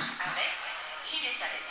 avec Gilles Salès.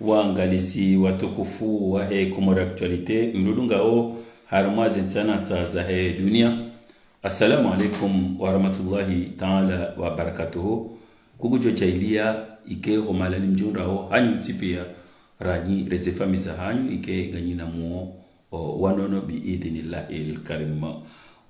Waangalisi watukufu wa Comore Actualite mrudungao haramazi nsana za dunia. Assalamu alaikum wa rahmatullahi ta'ala wa barakatuhu. Kugujo chailia ike homalani mjunrao hanyu tipia ranyi rezefamiza hanyu ike ganyina muo wanono biidhinillah il-karim.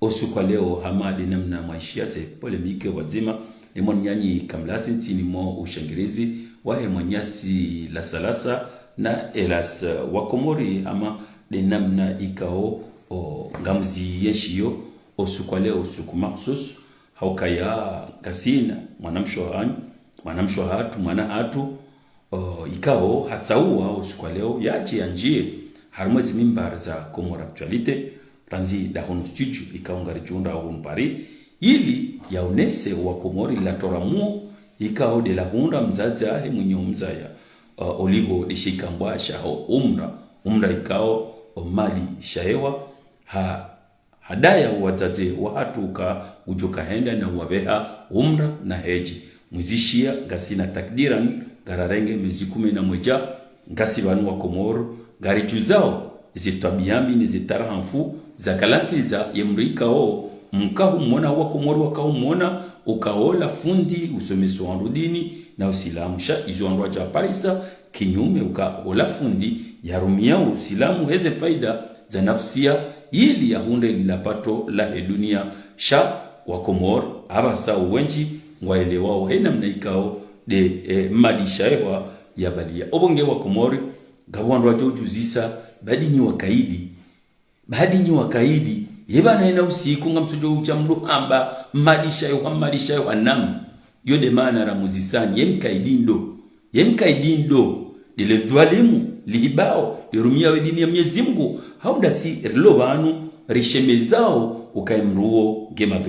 Osu kwa leo hamadi namna maishia se polemike wazima limon nyanyi kamlasi nsini mo ushangirizi wahe mwanyasi la salasa na elas wakomori ama de namna ikao ngamzi yeshio osu kwa leo usuku maksus haukaya kasina mwanamsho hatu mwana hatu ikao hatsaua osu kwa leo yachi yanjie harmwezi mimbar za Comore Actualite ranzi dahonu studio ikao ngarichunda hunu Paris ili yaonese wakomori la toramuo ikao de la hunda mzazi ahe mwenye umzaya oligo de shikambwa shaho umra ikao mali shahewa hadaya wazaze wahatuka ujoka henda na wabeha umra na heji muzishia gasina takdiran gararenge mezi 11 ngasi banu wa Komoro gari juzao zitabiambi ni zitarahanfu zakalantiza yemrikao mkahu mwona wa Komoro wakao mwona ukaola fundi usomeso wanrudini na usilamu sha izuanrwa ja parisa kinyume ukaola fundi yarumia usilamu heze faida za nafsia ili ya hunde lilapato la dunia sha wa Komoro abasa uwenji ngwaelewao hena mnaikao de madisha ewa ya balia obonge wa Komoro gabwanrwa jo juzisa badi nyi wakaidi yeba na ina usiku ngamtujo uchamru amba madisha yo anam yode maana ramuzisani yemkaidindo dile dhwalimu lihibao irumia wedini ya Mwenyezi Mungu hauda si rilo banu rishemezao ukaimruo gema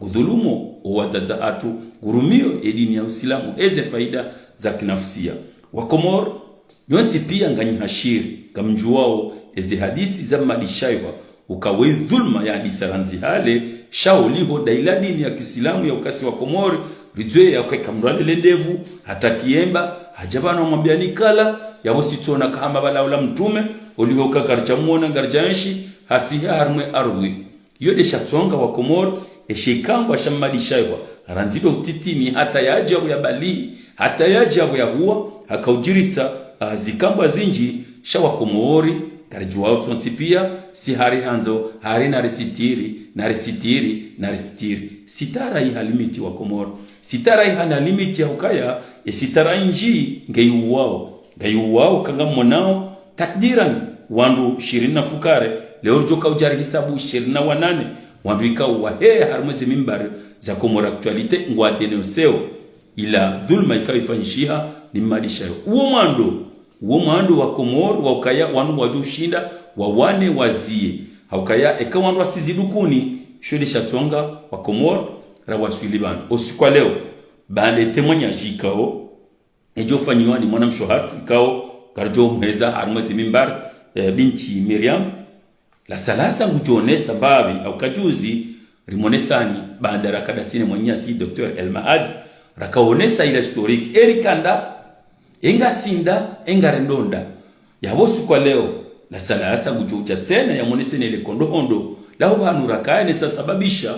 gudhulumo wazaza atu gurumio edini ya Uislamu eze faida za kinafsia wa Komoro nyonzi pia nganyi hashiri kamjuao eze hadisi za madishaiwa ukawe dhulma ya disaranzi hale shaoliho dailadini ya Kisilamu ya ukasi wa Komoro rijwe ya kamrale lendevu hata kiemba hajabana mwambiani kala ya wasitona kama balaula mtume oliho kakarchamuona ngarjanshi hasiha harmwe arwi yode shatsonga wa Komoro eshikangwa shamadishaiwa ranzido utitimi hata ya ajabu ya bali hata ya ajabu ya huwa hakaujirisa zikamba zinji shawa Komori karijuwao sonsi pia si hari hanzo hari na resitiri sitara hii halimiti wa Komoro sitara hii hana limiti ya ukaya sitara inji ngeyuwao kanga mwanao takdiran wandu 20 na fukare leo joka ujari hisabu 28 wanduika wa harmwezi mimbar za Komoro Actualite ngwa denonseo ila dhulma ikawa ifanyishiha ni madisha uo mwando wa Komoro wa ukaya wanu wajushinda wa wane wazie haukaya eka wandu wasizidukuni shule shatonga wa Komoro rawaswiliban osikwa leo bande témoignage ikao ejo fanyiwa ni mwana mshohatu ikao karjo mheza harmwezi mimbar binti Miriam la salasa ngujone sababi au kajuzi rimonesani bandara kadasine mwanyasi Dr. Elmaad rakaonesa ila historique erikanda enga sinda enga rendonda yabosu kwa leo la salasa ngujuja tena ya monesene ile kondo hondo lao banu rakaene sababisha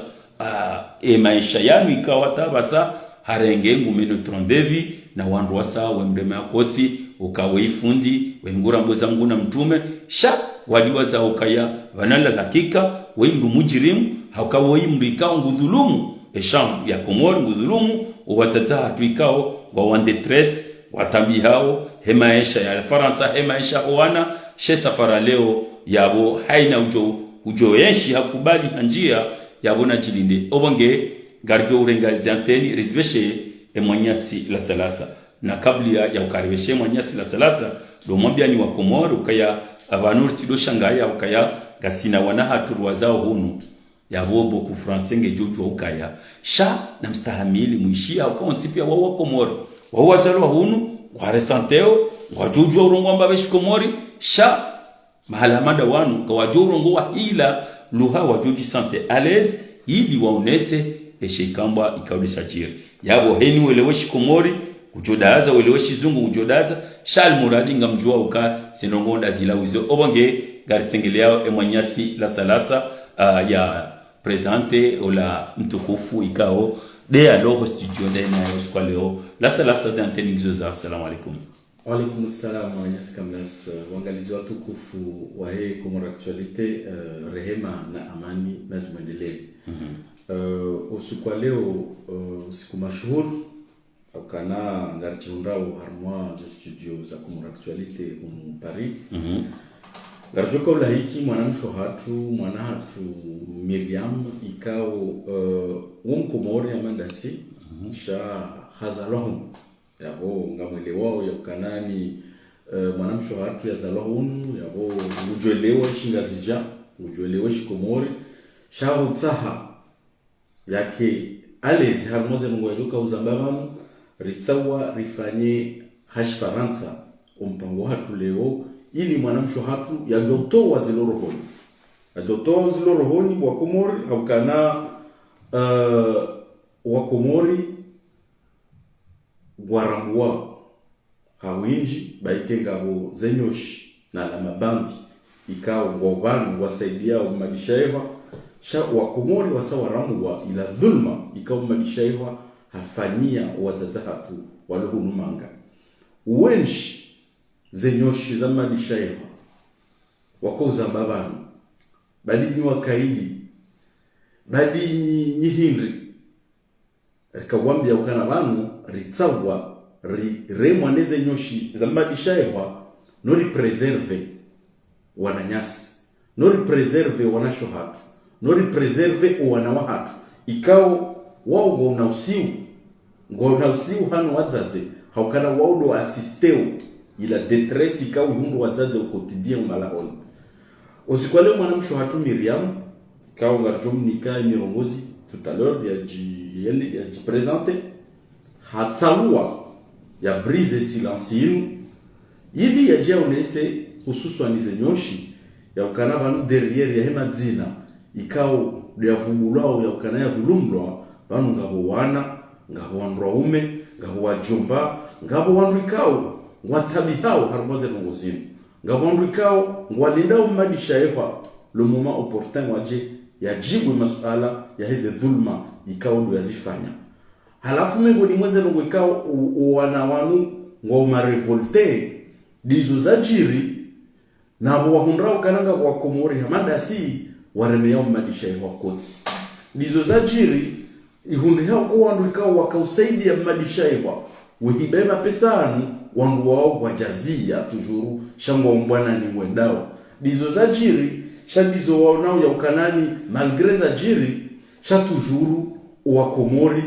maisha yanu ikawa tabasa harenge ngumeno trondevi na wandu wasa wemrema koti ukawe ifundi wengura mboza nguna mtume sha waliwa za ukaya vanala lakika wendu mujirimu haukawo imrikao ngudhulumu esham ya Komoro ngudhulumu uwatata hatuikao wa wandetres watambi hao hemaisha ya Faransa hemaisha oana she safara leo yabo haina ujoyeshi hakubali njia yabo na jilinde obonge garjo urengazi anteni rizveshe emwanyasi la salasa na kabla ya ukaribeshe mwanyasi la salasa do mwambia ni wa Komoro ukaya abantu tido shangaya ukaya gasina wana haturwa zao hunu ya bobo ku français ngejojo ukaya sha na mstahamili muishia ukonti pia wa Komoro wa wazalwa hunu wa resanteo wa jojo urongwa beshi Komori sha mahala mada wanu kwa jorongo wa ila luha wa joji sante alaise ili waonese eshikamba ikaudisha jiri yabo heni weleweshi Komori kujodaza weleweshi zungu kujodaza shal muradi ngamjua uka sinongonda zila uzo obonge garitsengelea emwanyasi la salasa ya presente ola mtukufu ikao de alors studio de na uskwa leo la salasa za anteni za assalamu alaikum. Wa alaikum assalam wa nyasikamnas wangalizi watukufu wa Komoro Actualite rehema na amani nazimwendelee. Usiku wa leo usiku mashuhuri ukana ngarjiundao harmwa za studio za Komoro Actualite mu Paris. Garjoko la hiki mwana hatu Miriam ikao Komoro ya mandasi sha hazalohun yabo ngamwele wao ya kanani mwanamsho hatu ya zalohun yabo ujwelewa shingazija ujwelewa shikomori sha utsaha yake alezi harmoze mungwajuka uzambabamu risawa rifanye hash Faransa umpango hatu leo ili mwanamsho hatu ya jotowa zilorohoni wa Komori au kana wa Komori gwarangwa hawinji baike ngabo zenyoshi na la mabandi ikao ngobanu wasaidia umadishaewa sha wa Komori wasawarangwa ila dhulma ikao umadishaewa hafanyia wazazahatu waluhunumanga uwenshi zenyoshi za madishaewa wako zambabanu badi ni wakaidi badi nyihindri kawambia ukana banu ritsawa remwaneze nyoshi za madishaewa nori preserve wananyasi nori preserve wanashohatu nori preserve wanawahatu ikao wao ngo unausiu hanu wazaze haukana waudo asisteo ila detress ikao hundu wazaze quotidien malahoni usikwale mwanamsho hatu Miriam kao ngarjom nika mirongozi tout à l'heure ya ji présenter hatsawa ya brise silence ili ya jia unese hususu zenyoshi ya ukana banu derrière ya hema dzina ikao ya vumulao ya ukana ya vulumlwa banu ngabo wana ngabo wanraume ngabo wajomba ngabo wanrikao watabihao harmoze ngozini ngabo wanrikao ngwalindao madishaewa le moment opportun waje yajibu masuala ya hizi dhulma ikao ndo yazifanya halafu mengo ni mweze ngo ikao wana wanu ngoma revolte dizo zajiri na wahundrao kananga wa Komori hamanda si waremea madishaewa kotsi dizo zajiri ihundi hao kwa wandu ikao wakausaidia madishaewa wehibema pesanu wandu wao wajazia tujuru shangwa mbwana ni mwendao dizo zajiri shabizo waonao ya ukanani malgré za jiri sha tujuru wa Komori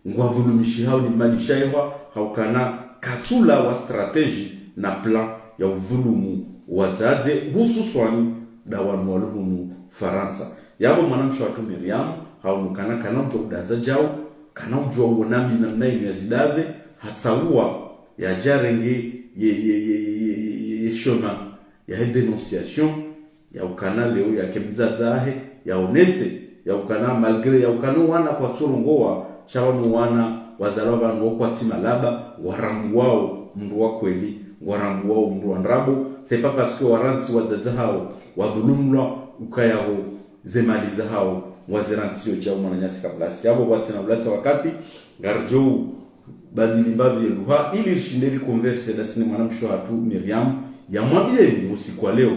ngwavulumishi hao ni malisha ewa haukana katula wa strategy na plan ya uvulumu wazaze hususwani dawanu waluhumu Faransa yabo mwanamsho watu Miriam haunukana kana mtokudaza jao kana ujua uonambi na mnai miazidaze hatsaua ya jarenge ye chemin ya dénonciation ya ukana leo ya kemzazahe ya onese ya ukana malgré ya ukana wana kwa tsurungoa chabanu wana wazalwa banu kwa timalaba warambu wao mndu wa kweli warambu wao mndu wa ndrabo c'est pas parce que waranti wazaza hao wadhulumwa ukayao zemaliza hao waziranti yo jao mwananyasi kablasi yabo watina bulata wakati garjo badilimbabi luha ili shindeli converse da sine mwanamsho hatu Miriam ya mwambie usiku leo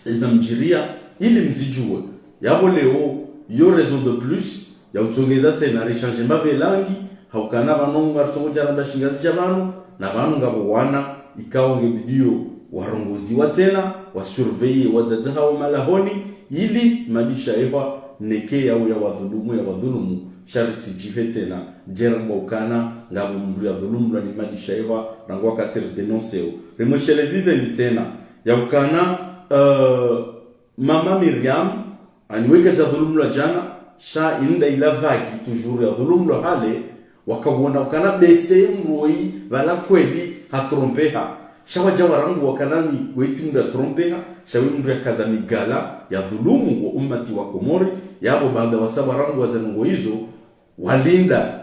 ezamjiria ili mzijue yabo leo yo raison de plus ya utongeza tena rechange mbabe langi haukana banonga tsoja na bashingazi jamano na banu ngabo wana ikao ngebidio warongozi wa tena wa surveiller wazaza hao malahoni ili mabisha ewa neke yao ya wadhulumu sharti jihetena jerbo ukana ngabo mndu ya dhulumu ni mabisha ewa rangwa kater denonseo remweshelezize ni tena ya ukana mama Miriam aniweka za dhulumu la jana sha inda ila vagi toujours ya dhulumu la hale wakabona ukana bese mroi wala kweli hatrompeha shawa jawarangu wakanani weti mndu ya trompeha shawi mndu ya kaza migala ya dhulumu wa ummati wa Komori yabo baada wasaba rangu wazanungo hizo walinda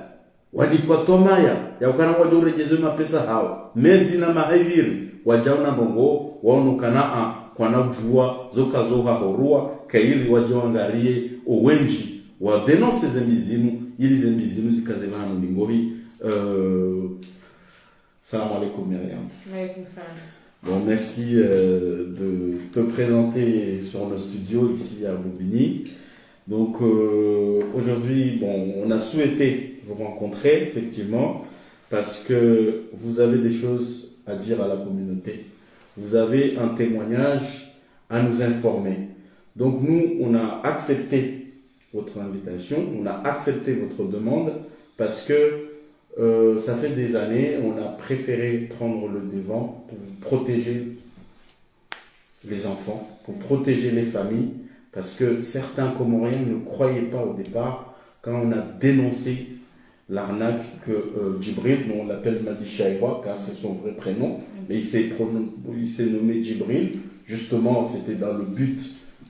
walikuwa tomaya ya ukana wajorejezo mapesa hao mezi na mahaiviri wajauna bongo waonukana kwa najua zoka zoha horua kairi wajiwangarie owenji wa denonce zembizimu ili zembizimu zikazemana mbingohi salam alaikum Myriam. Alaikum salam. Bon, merci de te présenter sur le studio ici à Bobigny. Donc aujourd'hui, bon, on a souhaité vous rencontrer effectivement parce que vous avez des choses à dire à la communauté. Vous avez un témoignage à nous informer. Donc nous, on a accepté votre invitation, on a accepté votre demande parce que ça fait des années, on a préféré prendre le devant pour protéger les enfants, pour protéger les familles, parce que certains Comoriens ne croyaient pas au départ quand on a dénoncé l'arnaque que Djibril, nous on l'appelle Madi Chaïwa car c'est son vrai prénom, mais il s'est nommé Djibril, justement c'était dans le but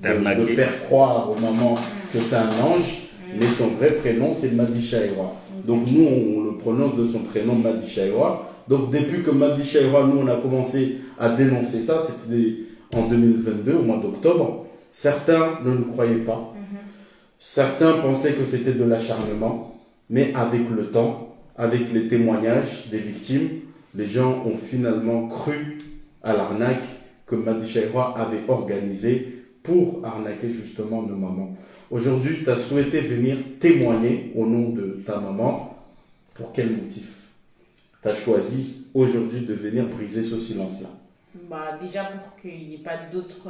de faire croire aux mamans que c'est un ange, mais son vrai prénom c'est Madi Chaïwa. Donc nous on le prononce de son prénom Madi Chaïwa. Donc depuis que Madi Chaïwa, nous on a commencé à dénoncer ça, c'était en 2022, au mois d'octobre. Certains ne nous croyaient pas. Certains pensaient que c'était de l'acharnement. Mais avec le temps, avec les témoignages des victimes, les gens ont finalement cru à l'arnaque que Madi Chaïwa avait organisée pour arnaquer justement nos mamans. Aujourd'hui, tu as souhaité venir témoigner au nom de ta maman. Pour quel motif tu as choisi aujourd'hui de venir briser ce silence-là? Déjà pour qu'il n'y ait pas d'autres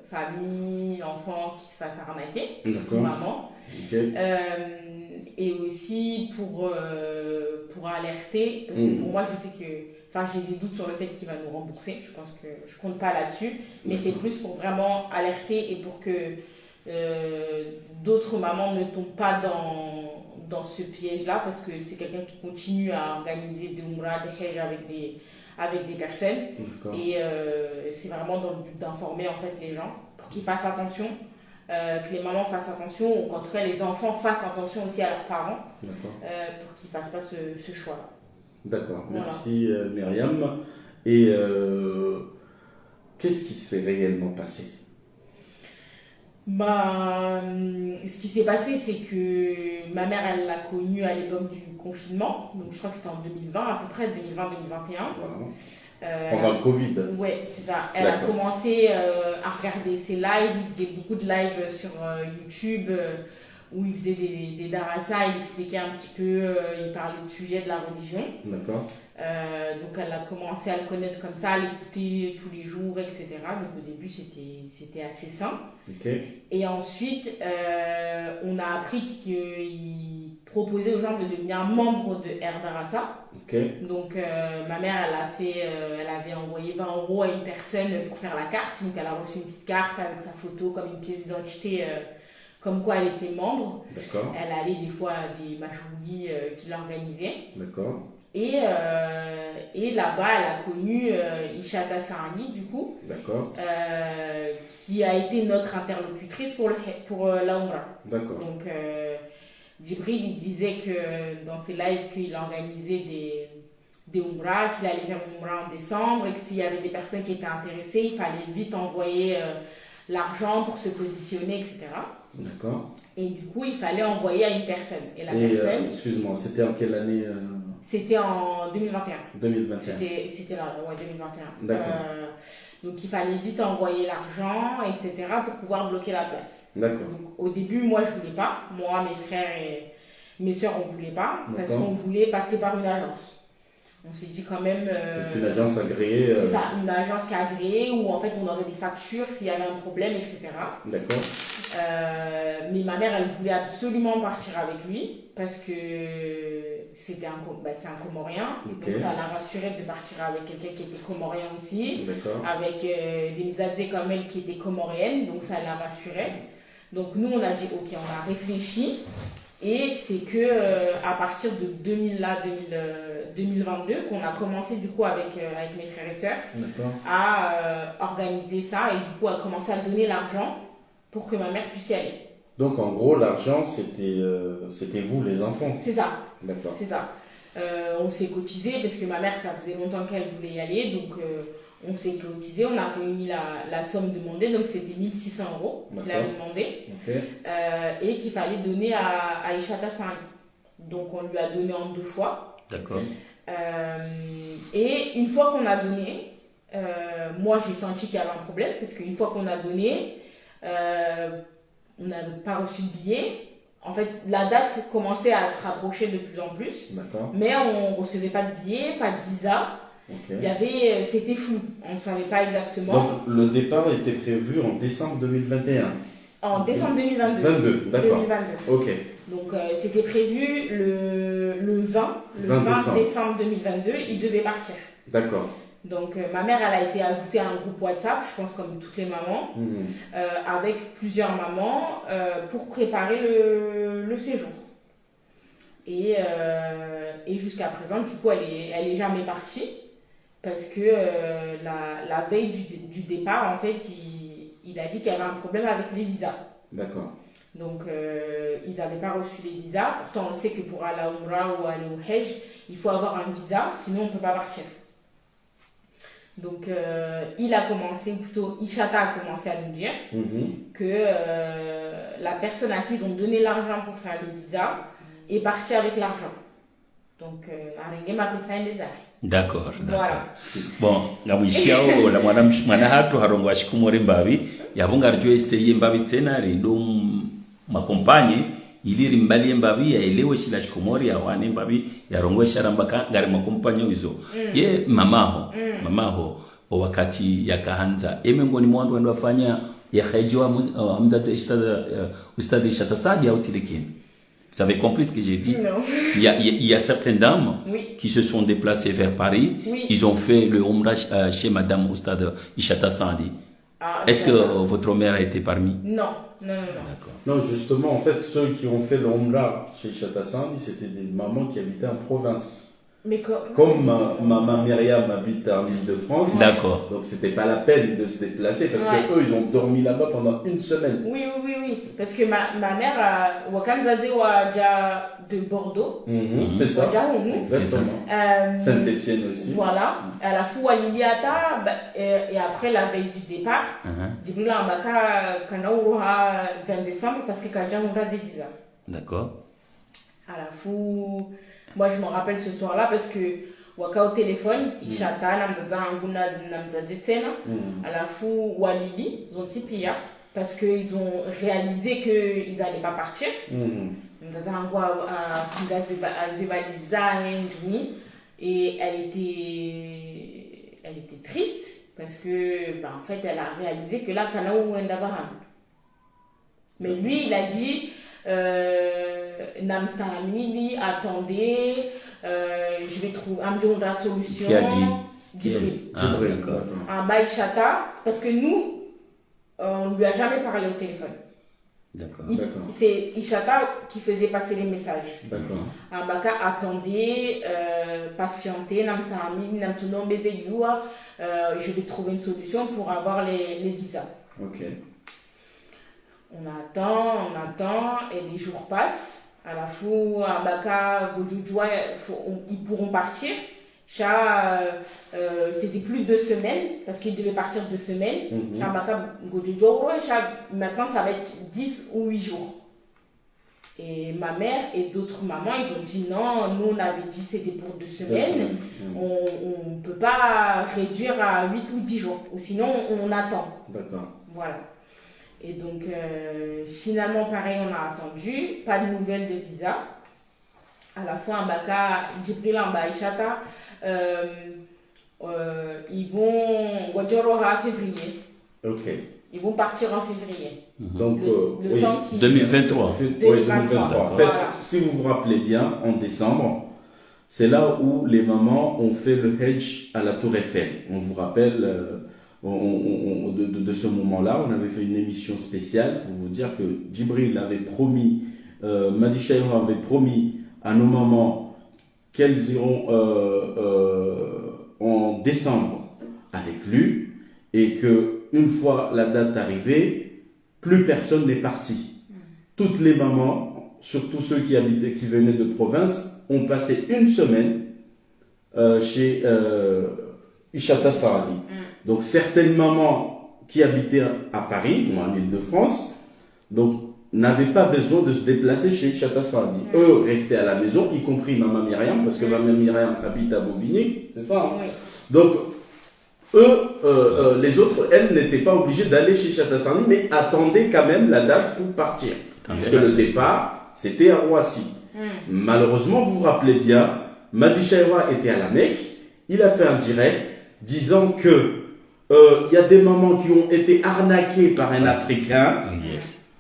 familles, enfants qui se fassent arnaquer, surtout maman. Okay. Et aussi pour alerter, parce que pour moi je sais que, j'ai des doutes sur le fait qu'il va nous rembourser, je pense que je compte pas là-dessus, mais c'est plus pour vraiment alerter et pour que d'autres mamans ne tombent pas dans ce piège-là, parce que c'est quelqu'un qui continue à organiser des umrah, des hajj avec des personnes. Et c'est vraiment dans le but d'informer en fait les gens pour qu'ils fassent attention, que les mamans fassent attention, ou qu'en tout cas les enfants fassent attention aussi à leurs parents, pour qu'ils ne fassent pas ce choix-là. D'accord, merci Myriam. Et qu'est-ce qui s'est réellement passé? Ce qui s'est passé, c'est que ma mère, elle l'a connue à l'époque du confinement, donc je crois que c'était en 2020, à peu près 2020-2021. Voilà. Pendant le Covid. Oui, c'est ça. Elle a commencé à regarder ses lives, il faisait beaucoup de lives sur YouTube où il faisait des darasa, il expliquait un petit peu, il parlait de sujets de la religion. D'accord. Donc elle a commencé à le connaître comme ça, à l'écouter tous les jours, etc. Donc au début c'était assez simple. Ok. Et ensuite on a appris qu'il proposait aux gens de devenir membre de Air Darasa. Ok. Donc ma mère elle avait envoyé 20 € à une personne pour faire la carte. Donc elle a reçu une petite carte avec sa photo comme une pièce d'identité. Comme quoi elle était membre. D'accord. Elle allait des fois à des majoulis qu'il organisait. D'accord. Et là-bas, elle a connu Ishata Saadi, du coup, qui a été notre interlocutrice pour la Umrah. D'accord. Donc, Djibril, il disait que dans ses lives, qu'il organisait des Umrah, qu'il allait faire une Umrah en décembre, et que s'il y avait des personnes qui étaient intéressées, il fallait vite envoyer l'argent pour se positionner, etc. D'accord. Et du coup, il fallait envoyer à une personne. Et la personne... excuse-moi, c'était en quelle année C'était en 2021. 2021. C'était là, ouais, 2021. D'accord. Donc, il fallait vite envoyer l'argent, etc. pour pouvoir bloquer la place. D'accord. Donc, au début, moi, je voulais pas. Moi, mes frères et mes sœurs, on voulait pas. Parce qu'on voulait passer par une agence. On s'est dit quand même... une agence agréée. C'est ça, une agence qui est agréée où en fait on aurait des factures s'il y avait un problème, etc. D'accord. Mais ma mère, elle voulait absolument partir avec lui parce que c'est un Comorien. Okay. Donc ça la rassurait de partir avec quelqu'un qui était Comorien aussi. D'accord. Avec des Mzadze comme elle qui étaient Comoriennes, donc ça la rassurait. Donc nous on a dit ok, on a réfléchi. Et c'est que à partir de 2022 qu'on a commencé du coup avec mes frères et sœurs à organiser ça et du coup à commencer à donner l'argent pour que ma mère puisse y aller. Donc en gros l'argent c'était vous les enfants. C'est ça. D'accord. C'est ça. On s'est cotisé parce que ma mère ça faisait longtemps qu'elle voulait y aller donc on s'est cotisé, on a réuni la somme demandée, donc c'était 1 600 € qu'il avait demandé, et qu'il fallait donner à Ishata Saadi. Donc on lui a donné en 2 fois. D'accord. Et une fois qu'on a donné, moi j'ai senti qu'il y avait un problème, parce qu'une fois qu'on a donné, on n'avait pas reçu de billet. En fait, la date commençait à se rapprocher de plus en plus, mais on ne recevait pas de billet, pas de visa. Okay. C'était flou, on ne savait pas exactement. Donc le départ était prévu en décembre 2021. En décembre 2022. 22, d'accord. 2022. Ok. Donc c'était prévu le 20 décembre 2022, il devait partir. D'accord. Donc ma mère, elle a été ajoutée à un groupe WhatsApp, je pense comme toutes les mamans, avec plusieurs mamans pour préparer le séjour. Et jusqu'à présent, du coup, elle est jamais partie. Parce que la veille du départ, en fait, il a dit qu'il y avait un problème avec les visas. D'accord. Donc, ils n'avaient pas reçu les visas. Pourtant, on sait que pour aller à Umrah ou aller au Hajj, il faut avoir un visa, sinon on ne peut pas partir. Donc, Ishata a commencé à nous dire que la personne à qui ils ont donné l'argent pour faire les visas est partie avec l'argent. Donc, Aringue m'a fait ça un désert. D'accord. Voilà. Bon, ngamuishiao la mwana hatu harongo ashikumore mbavi yabunga rjo eseye mbavi tsena rido makompanye ili rimbali mbavi ya elewe shila shikumori ya wane mbavi ya rongo sharambaka ngari makompanye wizo ye mamaho wakati yakaanza emengoni mwandu ndo afanya ya khajwa amdata ustad Ishata Saadi au tilikini. Vous avez compris ce que j'ai dit? Non. Il y a certaines dames qui se sont déplacées vers Paris. Oui. Ils ont fait le Umrah chez Madame Oustad Ishata Saadi. Est-ce que votre mère a été parmi? Non. D'accord. Non, justement, en fait, ceux qui ont fait le Umrah chez Ishata Saadi, c'était des mamans qui habitaient en province. Mais comme maman Myriam habite en Île-de-France, d'accord. Donc c'était pas la peine de se déplacer parce que eux ils ont dormi là-bas pendant 1 semaine. Oui, parce que ma mère Wakanzaze Waja de Bordeaux. C'est ça. Exactement. Saint-Étienne aussi. Voilà. À la fois Liliata et après la veille du départ, Dibula Maka Kanaouha 20 décembre parce que Kaja Moura Zegiza. D'accord. À la fois. Moi, je me rappelle ce soir-là parce que waka au téléphone, Ishata, namzaza anguna namzaza tsena, à la fois Walili, zonti pia, parce qu'ils ont réalisé qu'ils n'allaient pas partir. Et elle était triste parce que, en fait, elle a réalisé que là, Kanaou Wendabahan. Mais lui, il a dit, Namstamini, attendez, je vais trouver un jour la solution. Qui a dit Djibril. Un Baïchata, parce que nous, on ne lui a jamais parlé au téléphone. D'accord. C'est Ishata qui faisait passer les messages. D'accord. Abaka, attendez, patientez, je vais trouver une solution pour avoir les visas. Ok. On attend, et les jours passent. À la fois, Abaka, Godjoujwa, ils pourront partir. C'était plus de 2 semaines, parce qu'ils devaient partir 2 semaines. Maintenant, ça va être 10 ou 8 jours. Et ma mère et d'autres mamans, ils ont dit non, nous on avait dit c'était pour 2 semaines. On ne peut pas réduire à 8 ou 10 jours, ou sinon on attend. D'accord. Voilà. Et donc, finalement, pareil, on a attendu, pas de nouvelles de visa. À la fois, j'ai pris l'ambaïchata, ils vont en février. Ok. Ils vont partir en février. Donc, le temps 2023. Oui, 2023. En fait, voilà. si vous vous rappelez bien, en décembre, c'est là où les mamans ont fait le Hajj à la Tour Eiffel. On vous rappelle de ce moment-là, on avait fait une émission spéciale pour vous dire que Djibril avait promis, Madi Chaïra avait promis à nos mamans qu'elles iront en décembre avec lui, et que une fois la date arrivée, plus personne n'est parti. Toutes les mamans, surtout ceux qui venaient de province, ont passé une semaine chez Ishata Saradi. Donc certaines mamans qui habitaient à Paris, ou en Île-de-France, donc n'avaient pas besoin de se déplacer chez Ishata Saradi. Eux restaient à la maison, y compris Maman Myriam, parce que Maman Myriam habite à Bobigny, c'est ça, hein? Oui. Donc les autres, elles n'étaient pas obligées d'aller chez Ishata Saradi, mais attendaient quand même la date pour partir. Parce que le départ, c'était à Roissy. Malheureusement, vous vous rappelez bien, Madi Chaïra était à la Mecque, il a fait un direct disant que il y a des mamans qui ont été arnaquées par un Africain.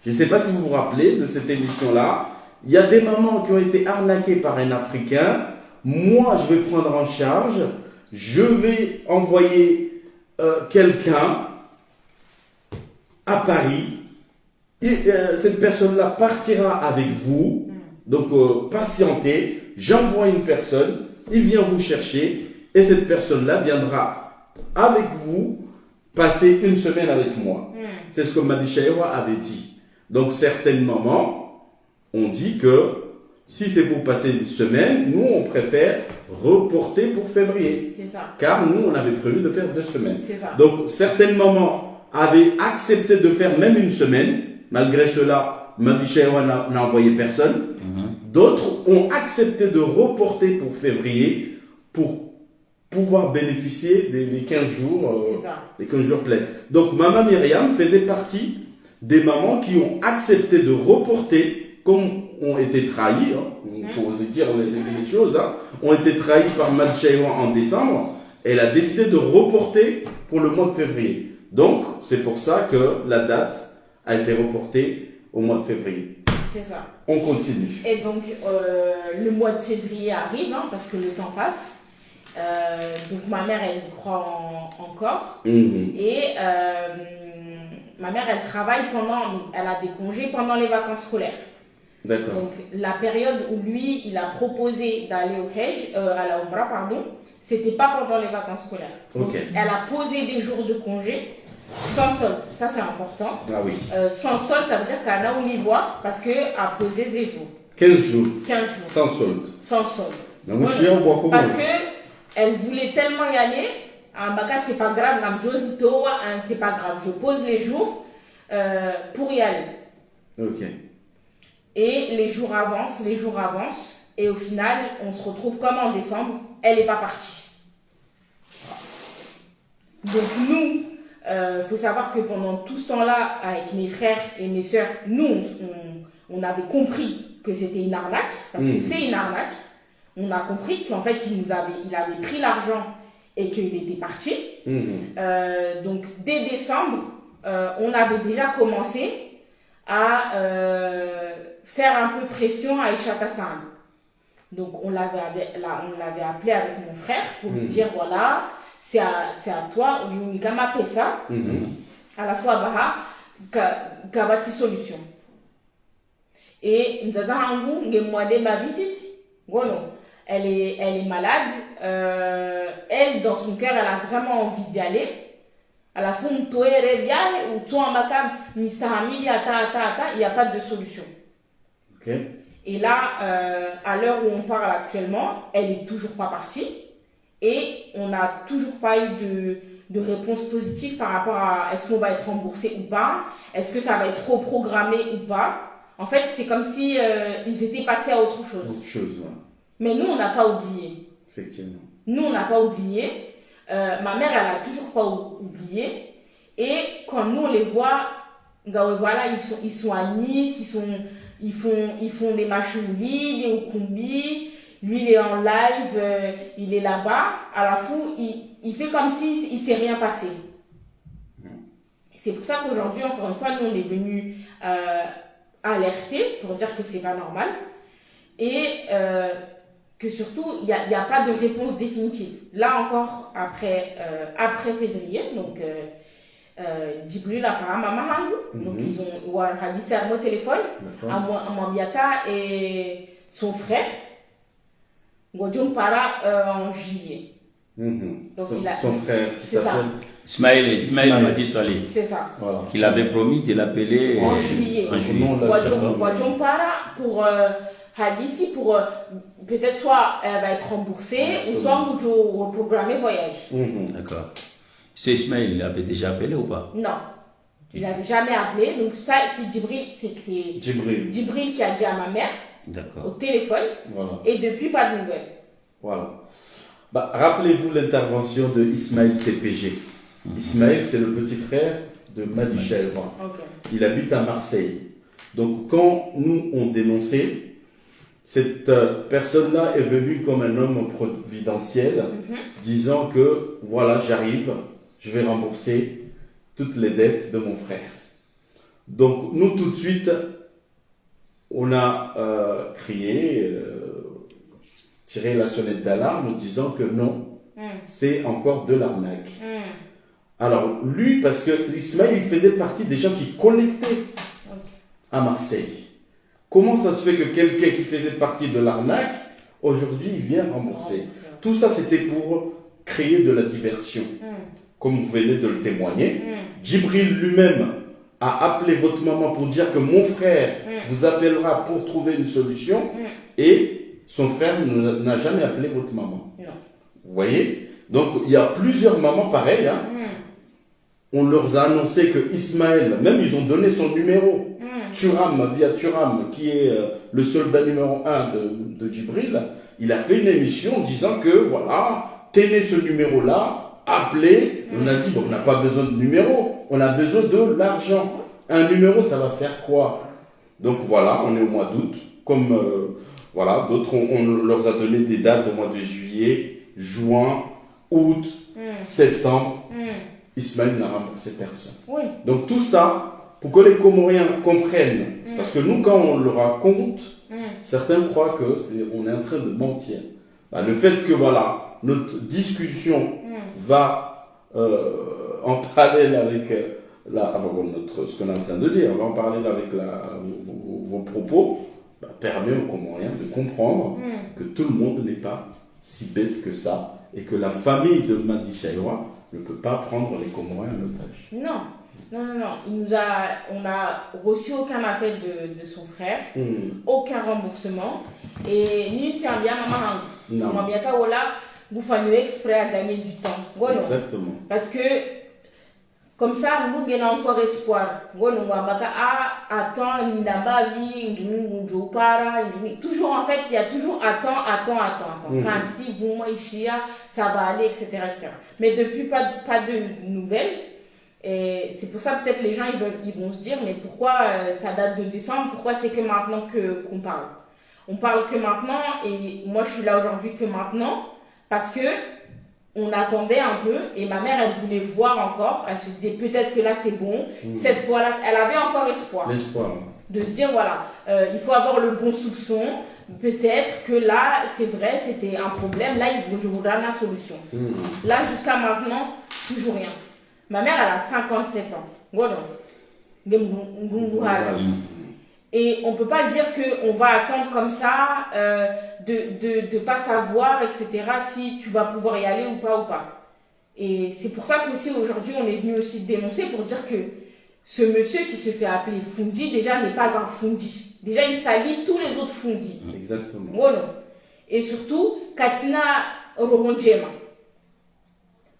Je ne sais pas si vous vous rappelez de cette émission-là. Il y a des mamans qui ont été arnaquées par un Africain. Moi, je vais prendre en charge. Je vais envoyer quelqu'un à Paris. Et cette personne-là partira avec vous. Donc, patientez. J'envoie une personne. Il vient vous chercher. Et cette personne-là viendra avec vous passer une semaine avec moi. C'est ce que Madi Chaïra avait dit. Donc certaines mamans ont dit que si c'est pour passer une semaine, nous on préfère reporter pour février. C'est ça. Car nous on avait prévu de faire 2 semaines. C'est ça. Donc certaines mamans avaient accepté de faire même une semaine. Malgré cela, Madi Chaïra n'a envoyé personne. D'autres ont accepté de reporter pour février pour pouvoir bénéficier des 15 jours, des 15 jours pleins. Donc, Maman Myriam faisait partie des mamans qui ont accepté de reporter, comme ont été trahis, il faut oser dire les choses, ont été trahis par Madi Chaïra en décembre. Elle a décidé de reporter pour le mois de février. Donc, c'est pour ça que la date a été reportée au mois de février. C'est ça. On continue. Et donc, le mois de février arrive, parce que le temps passe. Donc ma mère elle croit encore et ma mère elle travaille elle a des congés pendant les vacances scolaires. D'accord. Donc la période où lui il a proposé d'aller au Hajj, à la Umrah pardon, c'était pas pendant les vacances scolaires. Donc elle a posé des jours de congé sans solde, ça c'est important. Ah oui. Sans solde ça veut dire qu'elle a voit parce que a posé des jours. 15 jours. 15 jours. Sans solde. Sans solde. Parce que elle voulait tellement y aller, c'est pas grave, c'est pas grave, je pose les jours pour y aller. Ok. Et les jours avancent, et au final, on se retrouve comme en décembre, elle n'est pas partie. Donc nous, faut savoir que pendant tout ce temps-là, avec mes frères et mes sœurs, nous, on avait compris que c'était une arnaque, parce que c'est une arnaque. On a compris qu'en fait, il avait pris l'argent et qu'il était parti. Donc, dès décembre, on avait déjà commencé à faire un peu pression à Aïcha Tassan. Donc, on l'avait appelé avec mon frère pour lui dire, voilà, c'est à toi, on lui a fait ça, à la fois, Baha, Kabati solution. Et nous avons un goût, elle est malade, elle, dans son cœur, elle a vraiment envie d'y aller. À la fin, il n'y a pas de solution. Okay. Et là, à l'heure où on parle actuellement, elle n'est toujours pas partie. Et on n'a toujours pas eu de réponse positive par rapport à est-ce qu'on va être remboursé ou pas, est-ce que ça va être reprogrammé ou pas. En fait, c'est comme si ils étaient passés à autre chose. Autre chose, ouais. Mais nous, on n'a pas oublié. Effectivement. Nous, on n'a pas oublié. Ma mère, elle n'a toujours pas oublié. Et quand nous, on les voit, voilà, ils sont à Nice, ils font des machoulis, des okumbi. Lui, il est en live, il est là-bas. À la fin, il fait comme s'il ne s'est rien passé. C'est pour ça qu'aujourd'hui, encore une fois, nous, on est venus alerter pour dire que c'est pas normal. Et que surtout, il n'y a pas de réponse définitive. Là encore, après février, donc Djibril a parlé à Maman. Donc ils ont dit à mon téléphone, à Mwambiaka et son frère, Godjon Para en juillet. Donc son frère qui s'appelle Ismaël m'a dit Salih. C'est ça. Voilà. Qu'il avait promis de l'appeler en juillet. Godjon Para pour Hadissi pour peut-être soit elle va être remboursée ou soit vous reprogrammer voyage. D'accord. Ce Ismaël, il avait déjà appelé ou pas? Non, il n'avait jamais appelé. Donc ça, c'est Djibril qui a dit à ma mère au téléphone. Voilà. Et depuis, pas de nouvelles. Voilà. Rappelez-vous l'intervention de Ismaël TPG. Ismaël, c'est le petit frère de Madi Chaïra. Okay. Il habite à Marseille. Donc quand nous on dénonçait, cette personne-là est venue comme un homme providentiel, disant que voilà, j'arrive, je vais rembourser toutes les dettes de mon frère. Donc nous tout de suite, on a crié, tiré la sonnette d'alarme en disant que non, c'est encore de l'arnaque. Alors lui, parce que Ismaël, il faisait partie des gens qui collectaient à Marseille. Comment ça se fait que quelqu'un qui faisait partie de l'arnaque, aujourd'hui, il vient rembourser? Tout ça, c'était pour créer de la diversion. Comme vous venez de le témoigner. Djibril lui-même a appelé votre maman pour dire que mon frère vous appellera pour trouver une solution. Et son frère n'a jamais appelé votre maman. Non. Vous voyez? Donc, il y a plusieurs mamans pareilles. Hein. On leur a annoncé que Ismaël, même ils ont donné son numéro. Turam, via Turam, qui est le soldat numéro 1 de Djibril, il a fait une émission en disant que voilà, tenez ce numéro-là, appelez. On a dit, bon, on n'a pas besoin de numéro, on a besoin de l'argent. Un numéro, ça va faire quoi? Donc voilà, on est au mois d'août. Comme voilà, d'autres, on leur a donné des dates au mois de juillet, juin, août, septembre. Ismaël n'a remboursé personne. Oui. Donc tout ça, pour que les Comoriens comprennent, parce que nous, quand on le raconte, certains croient qu'on est en train de mentir. Le fait que voilà, notre discussion va en parallèle avec ce qu'on est en train de dire, va en parallèle avec vos propos, permet aux Comoriens de comprendre que tout le monde n'est pas si bête que ça et que la famille de Madi Chaïra ne peut pas prendre les Comoriens en otage. Non. On n'a reçu aucun appel de son frère, aucun remboursement. Et ni tiens bien maman, maman bien kaola, vous faites exprès à gagner du temps. Voilà. Exactement. Parce que comme ça, nous gagnons encore espoir. Voilà, attends, toujours en fait, il y a toujours attends. Quand vous ça va aller, etc. Mais depuis pas de nouvelles. Et c'est pour ça peut-être les gens ils vont se dire mais pourquoi ça date de décembre, pourquoi c'est que maintenant qu'on parle. On parle que maintenant et moi je suis là aujourd'hui que maintenant parce que on attendait un peu et ma mère elle voulait voir encore, elle se disait peut-être que là c'est bon, cette fois-là elle avait encore espoir. L'espoir. De se dire voilà, il faut avoir le bon soupçon, peut-être que là c'est vrai c'était un problème, là je vous donne la solution. Là jusqu'à maintenant, toujours rien. Ma mère elle a 57 ans. Voilà. Et on ne peut pas dire qu'on va attendre comme ça, de ne pas savoir, etc., si tu vas pouvoir y aller ou pas. Et c'est pour ça qu'aussi aujourd'hui, on est venu aussi dénoncer pour dire que ce monsieur qui se fait appeler Fundi, déjà n'est pas un Fundi. Déjà, il salit tous les autres Fundi. Exactement. Voilà. Et surtout, Katina Rohondjema.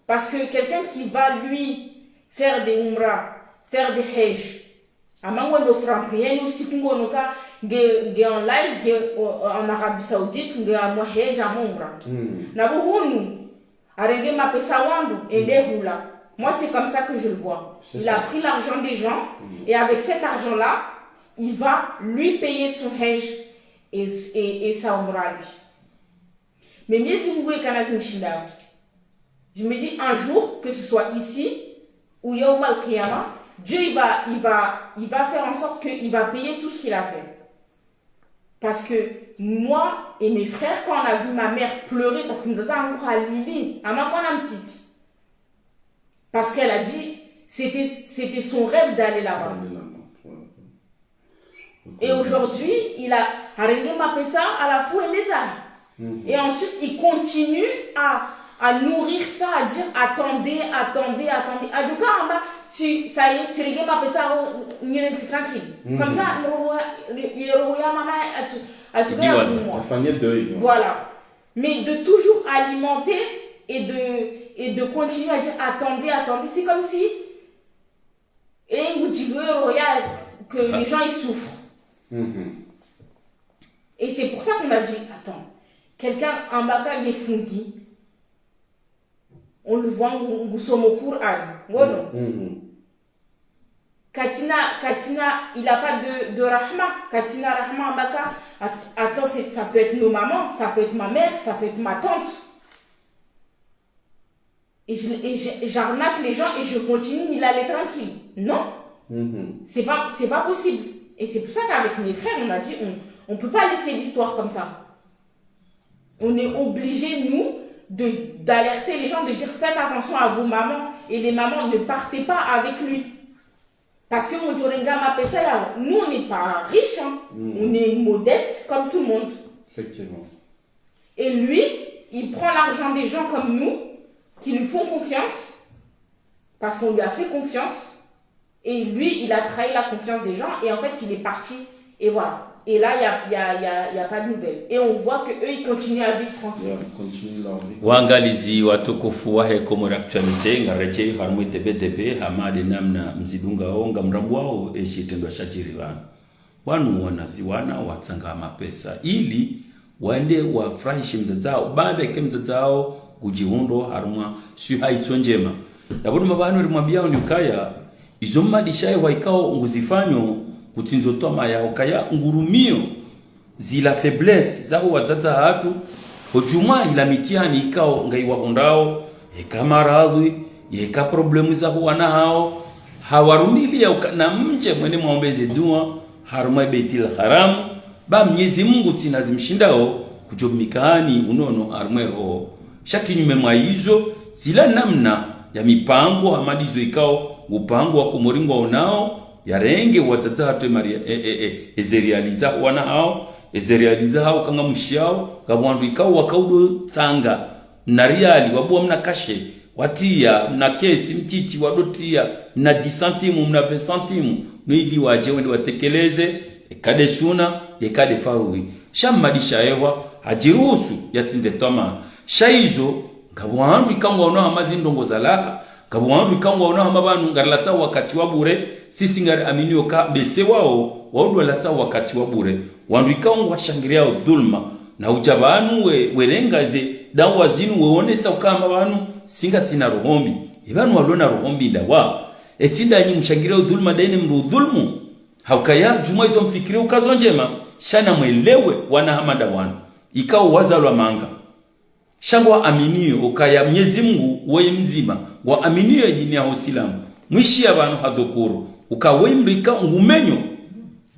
Parce que quelqu'un qui va, lui, faire des umrah, faire des hajj, amango no franprieni usiku ngono ka nge en live en Arabie Saoudite nge amwa hajj amumra na buhunu arenge mapesa wangu ende hula. Moi c'est comme ça que je le vois. Il a pris l'argent des gens et avec cet argent là il va lui payer son hajj et sa umra lui. Mais miezi ngwe kanazin shinda. Je me dis un jour que ce soit ici ou Yawm al-Qiyamah, Dieu il va faire en sorte qu'il va payer tout ce qu'il a fait. Parce que moi et mes frères, quand on a vu ma mère pleurer, parce que nous avons encore à Lili, à ma petite, parce qu'elle a dit c'était son rêve d'aller là-bas. Et aujourd'hui, il a arrêté ma pesa à la fou et les arts. Et ensuite, il continue à nourrir ça, à dire attendez. À du cas, en bas, ça y est, tu regardes ma pesa, tranquille. Comme ça, il y a maman, à tout cas, voilà. Mais de toujours alimenter et de continuer à dire attendez. C'est comme si, que les gens ils souffrent. Et c'est pour ça qu'on a dit attends, quelqu'un en baka est Fundi. On le voit, nous sommes au Coran. Katina, il n'a pas de rahma. Katina rahma ambaka. Attends, ça peut être nos mamans, ça peut être ma mère, ça peut être ma tante. Et j'arnaque les gens et je continue, il allait tranquille. Non, c'est pas possible. Et c'est pour ça qu'avec mes frères, on a dit, on peut pas laisser l'histoire comme ça. On est obligé, nous, d'alerter les gens, de dire faites attention à vos mamans et les mamans ne partez pas avec lui parce que nous on n'est pas riches, hein. On est modeste comme tout le monde. Effectivement. Et lui il prend l'argent des gens comme nous qui lui font confiance parce qu'on lui a fait confiance et lui il a trahi la confiance des gens et en fait il est parti et voilà. Et là, il y a pas de nouvelles. Et on voit que eux ils continuent à vivre tranquille. Continuent leur vie. Waangalizi watukufu wa Komoro Actualite ngareche harmu tebetebe hamade namna mzidunga onga mrambwao eshitendo shachiri wanu wanaziwana watsanga mapesa ili waende wafurahishe mzazao baada ya mzazao kujihundo haruma si haitso njema yabudu mabano rimwambia unikaya izo madishaye waikao nguzifanyo kutinzo toma ya okaya ngurumio zila faiblesse zaho wazaza hatu hojuma ila mitihani ikao ngaiwa ondao ekamaradhi yeka problemu zaho wana hao hawarumili ya na mje mwene mwaombeze dua haruma beitil haram ba Mwenyezi Mungu tinazimshindao kujomikani unono harumero shakinyume mwa hizo zila namna ya mipango amadizo ikao upango wa kumoringwa onao yarenge watata hatu maria ezerializa wana hao ezerializa hao kanga mushiao kabwandu ikao wakaudo tsanga nariali wabuwa mna kashe watia na kesi mtiti wadotia na 10 centimes mna 20 centimes noili waje wende watekeleze ekade shuna ekade farui shamadisha ewa hajiruhusu yatinze toma shaizo kabwandu ikangwa ona amazindongo zalaha kabwandu ikangwa ona amabanu ngalatsa wakati wabure sisi ngari aminio ka bese wao waudwa latsa wakati wabure wandu ikangwa shangiria dhulma na ujabanu werengaze dawa zinu weonesa ukamba banu singa sina rohombi ibanu walona rohombi ndawa etida nyi mshangiria udhulma daini mru udhulmu haukaya juma hizo mfikirie ukazo njema shana mwelewe wana hamada wana ikao wazalwa manga shangwa aminio ukaya Mwenyezi Mungu wewe mzima wa aminio dini ya Uislamu mwishi abantu hadhukuru ukawe mrika ngumenyo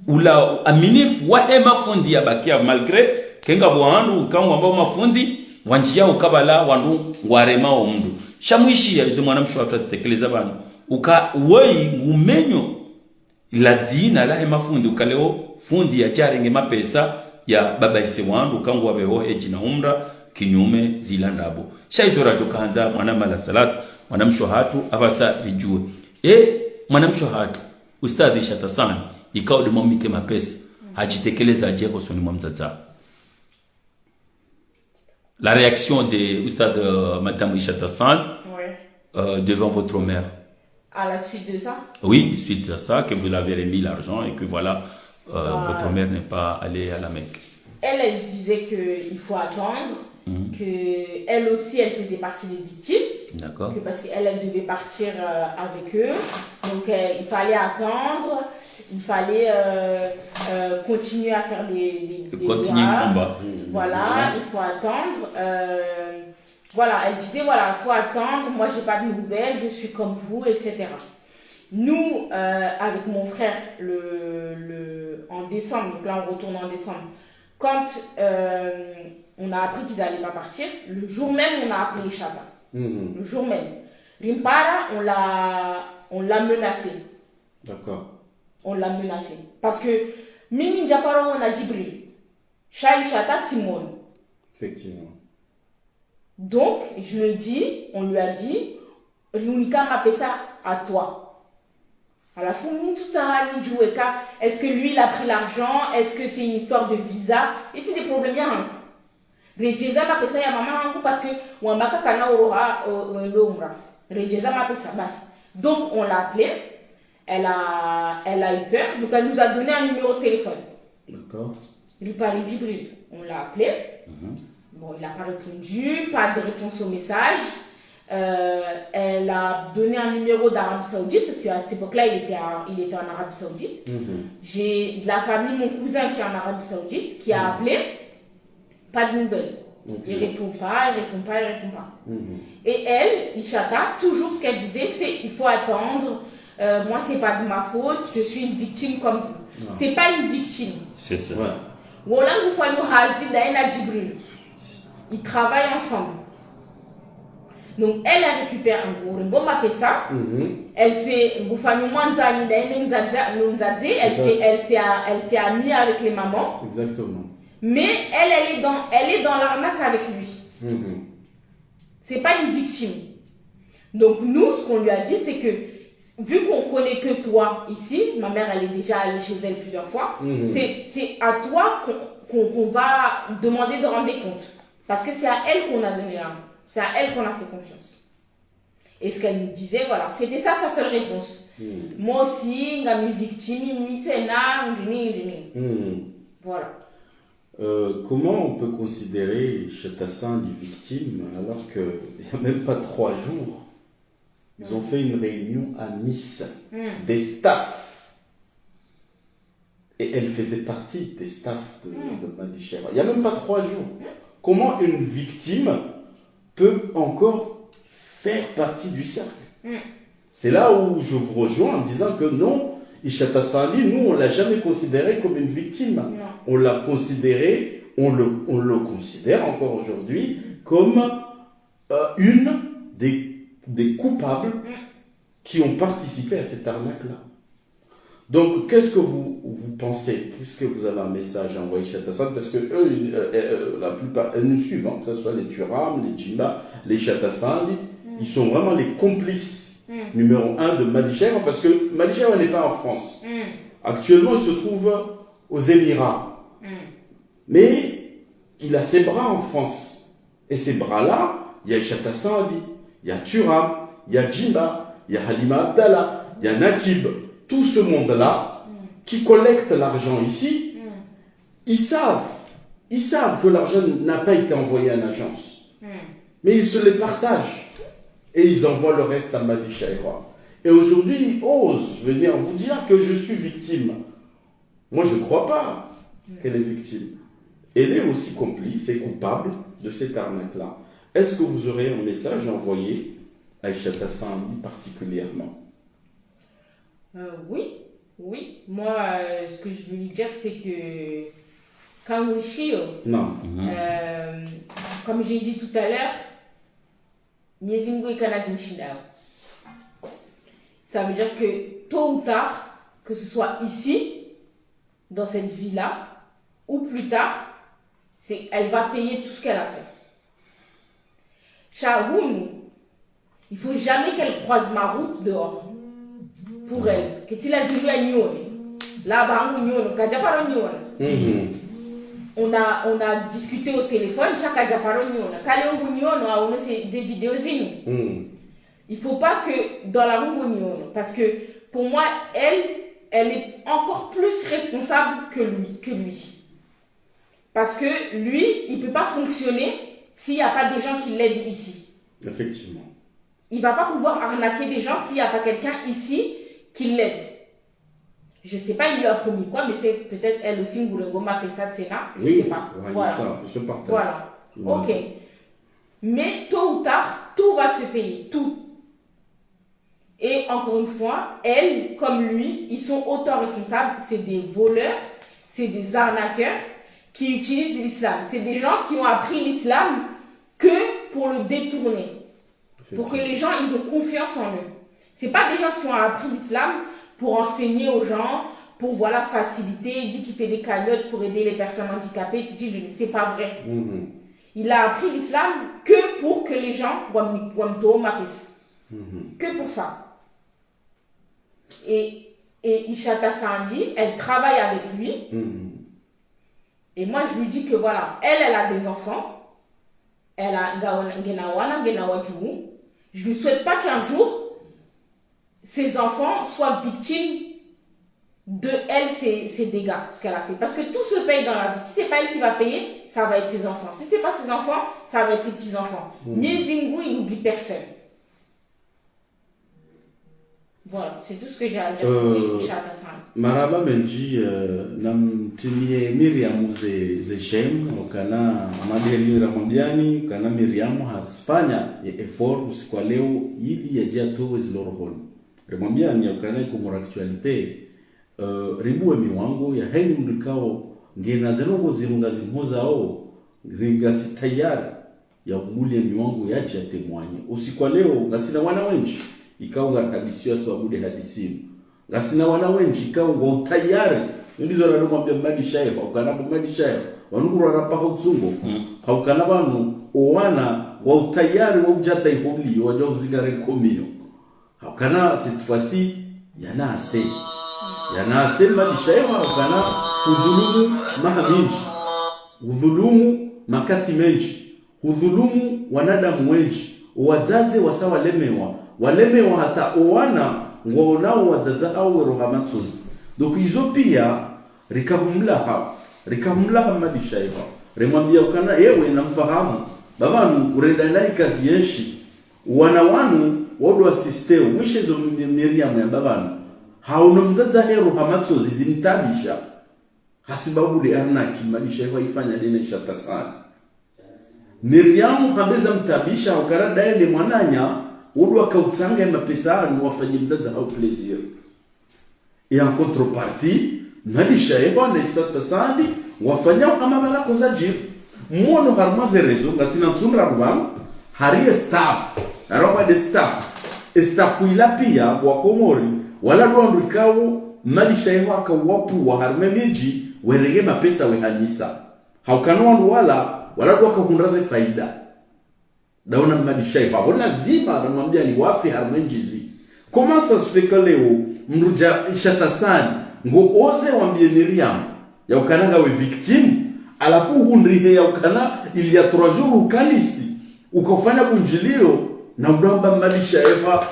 ula aminifu wa mafundi ya bakia malgré kenga bwandu ukangwa ambao mafundi wanjia ukabala wandu warema wa mndu shamwishi ya izo mwanamsho atazitekeleza bana ukawei ngumenyo la dina la mafundi ukaleo fundi ya charenge mapesa ya baba ise wandu ukangwa beho eji na umra kinyume zilandabo shaizora tukaanza mwanamala salasa mwanamsho hatu abasa rijue mwanamsho hatu ustadhi shatasani ikao de mwamike mapesa hajitekeleza ajeko soni mwamzaza. La réaction de Oustad Madame Ishata San devant votre mère. À la suite de ça? Oui, suite à ça, que vous l'avez remis l'argent et que voilà, votre mère n'est pas allée à la Mecque. Elle disait qu'il faut attendre, que elle aussi, elle faisait partie des victimes. D'accord. Parce qu'elle devait partir avec eux. Donc, il fallait attendre, il fallait continuer à faire des continuer le combat. Voilà, il faut attendre. Voilà, elle disait, voilà, il faut attendre, moi, j'ai pas de nouvelles, je suis comme vous, etc. Nous, avec mon frère, en décembre, donc là, on retourne en décembre, quand on a appris qu'ils n'allaient pas partir, le jour même, on a appelé Ishata. Le jour même. Rimpara, on l'a menacé. D'accord. On l'a menacé. Parce que, Mimi Ndiaparo, on a Djibril. Shah Ishata, Timon. Effectivement. Donc, on lui a dit, Riunika m'a fait ça à toi. À la fin, tout ça, est-ce que lui, il a pris l'argent? Est-ce que c'est une histoire de visa? Et il y a des problèmes. Rejeza m'a fait ça à maman parce que Wambaka kana oroha l'omra. Rejeza m'a fait ça. Donc, on l'a appelé. Elle a eu peur. Donc, elle nous a donné un numéro de téléphone. D'accord. Il parlait Djibril. On l'a appelé. Bon, il n'a pas répondu. Pas de réponse au message. Elle a donné un numéro d'Arabie Saoudite parce qu'à cette époque-là, il était en Arabie Saoudite. J'ai de la famille, mon cousin qui est en Arabie Saoudite, qui a appelé, pas de nouvelles. Il répond pas. Et elle, Ishata, toujours ce qu'elle disait, c'est il faut attendre. Moi, c'est pas de ma faute. Je suis une victime comme vous. C'est pas une victime. C'est ça. Ils travaillent ensemble. Donc, elle a récupéré un gros pesa. Elle fait elle fait amie avec les mamans. Exactement. Mais elle est dans l'arnaque avec lui. C'est pas une victime. Donc, nous, ce qu'on lui a dit, c'est que, vu qu'on connaît que toi ici, ma mère, elle est déjà allée chez elle plusieurs fois, c'est à toi qu'on va demander de rendre des comptes. Parce que c'est à elle qu'on a donné l'argent. C'est à elle qu'on a fait confiance. Et ce qu'elle nous disait, voilà, c'était ça sa seule réponse. Moi aussi, je suis victime, voilà. Comment on peut considérer Chatassin des victimes alors qu'il n'y a même pas 3 jours, ils ont fait une réunion à Nice, des staffs. Et elle faisait partie des staffs de Madichera. Il n'y a même pas 3 jours. Comment une victime peut encore faire partie du cercle? C'est là où je vous rejoins en disant que non, Ishata Sani, nous, on ne l'a jamais considéré comme une victime. Non. On l'a considéré, on le considère encore aujourd'hui comme une des coupables qui ont participé à cette arnaque-là. Donc, qu'est-ce que vous pensez? Qu'est-ce que vous avez un message à envoyer chez Chatassan? Parce que eux, la plupart, elles nous suivent, hein, que ce soit les Turam, les Djimba, les Chatassan, ils sont vraiment les complices numéro 1 de Madichera, parce que Madichera n'est pas en France. Actuellement, il se trouve aux Émirats. Mais il a ses bras en France. Et ces bras-là, il y a Chatassan, il y a Turam, il y a Djimba, il y a Halima Abdallah, il y a Nakib. Tout ce monde-là qui collecte l'argent ici, ils savent que l'argent n'a pas été envoyé en agence. Mais ils se les partagent. Et ils envoient le reste à Madichera. Et aujourd'hui, il ose venir vous dire que je suis victime. Moi, je ne crois pas qu'elle est victime. Elle est aussi complice et coupable de cette arnaque-là. Est-ce que vous aurez un message à envoyer à Aïchata Sandi particulièrement? Oui. Moi, ce que je veux lui dire, c'est que quand Wishi, comme j'ai dit tout à l'heure, ça veut dire que tôt ou tard, que ce soit ici, dans cette vie-là, ou plus tard, elle va payer tout ce qu'elle a fait. Shahoun, il ne faut jamais qu'elle croise ma route dehors. Pour elle. Que tu l'as dit à Nyon. Là-bas, on a discuté au téléphone, chaque Japaro Nyon. Quand on a des vidéos. Il ne faut pas que dans la rue Nyon, parce que pour moi, elle est encore plus responsable que lui. Parce que lui, il ne peut pas fonctionner s'il n'y a pas des gens qui l'aident ici. Effectivement. Il ne va pas pouvoir arnaquer des gens s'il n'y a pas quelqu'un ici qui l'aide. Je ne sais pas, il lui a promis quoi, mais c'est peut-être elle aussi, Ngoulengoma Pessa Tsena. Je ne sais pas. Voilà. Ça, je partage. Voilà. Ok. Mais tôt ou tard, tout va se payer. Tout. Et encore une fois, elle, comme lui, ils sont auto-responsables. C'est des voleurs, c'est des arnaqueurs qui utilisent l'islam. C'est des gens qui ont appris l'islam que pour le détourner. Pour que les gens, ils ont confiance en eux. Ce n'est pas des gens qui ont appris l'islam pour enseigner aux gens, pour faciliter. Il dit qu'il fait des cagnottes pour aider les personnes handicapées. C'est pas vrai. Il a appris l'islam que pour que les gens que pour ça. Et Aïchata Sandi, elle travaille avec lui. Et moi, je lui dis que voilà, elle a des enfants. Elle a je ne souhaite pas qu'un jour, ses enfants soient victimes de elle, ses dégâts, ce qu'elle a fait. Parce que tout se paye dans la vie. Si ce n'est pas elle qui va payer, ça va être ses enfants. Si ce n'est pas ses enfants, ça va être ses petits-enfants. Niezingou, il n'oublie personne. Voilà, c'est tout ce que j'ai à dire pour Aïchata Sandi. Maraba Menji, namtimie Miriam Zeshem, ukana Madeli Ramambiani, ukana Miriam hasfanya effort usiku wa leo ili yajia towe zilorohoni. Ramambiani ukana kumura actualite ribuwe miwango ya heni mrikao ngena zenongo zirunga zimhoza o ringa sitayari ya umuli miwango yaje atemwanye. Usiku wa leo ngasina wana wenji ikawa ngarakadisiwa sababu hadisimu. Ngasina wana wenji ikawa utayari ndizo nanomwambia madishaye ukana madishaye wanukura rapaka utsungo haukana banu owana wa utayari wa ujata iholi wajua uzigare komio haukana situfasi yanase madishaye haukana udhulumu mahaminji udhulumu makati menji udhulumu wanadamu wenji wazazi wasawa walemewa hata owana ngwaonao wazaza au rohamatsuzi. Donc hizo pia rikahumlaha madishaiha remwambia ukana yewe namfahamu babanu urenda naye kazi yenshi wanawanu wodo asisteo mwishezo Miriam ya babanu hauno mzaza hero hamatsuzi zimtabisha hasibabu de arnaki madishaiha ifanya dena Aïchata Sandi. Miriam habeza mtabisha ukara daende mwananya wodo akautsanga mapesa anu wafanye mzaza au plaisir. Et en contrepartie, madishaiba na Aïchata Sandi wafanya kama bala kozajir mwono harmaze rezo ngasina nsundra rubam hari staff aroba de staff ila pia wa Komori wala ndo rikao madishaiba akawapu wa harme meji werege mapesa we hanisa haukano wala ndo akahundraze faida daona madishaiba wala zima anamwambia ni wafi harmenjizi. Comment ça se fait que leo mruja Aïchata Sandi ngo oze wambie Miriam ya ukananga we victime alafu hundrihe ya ukana ili ya 3 jours ukanisi ukafanya kunjilio na udamba madishaiba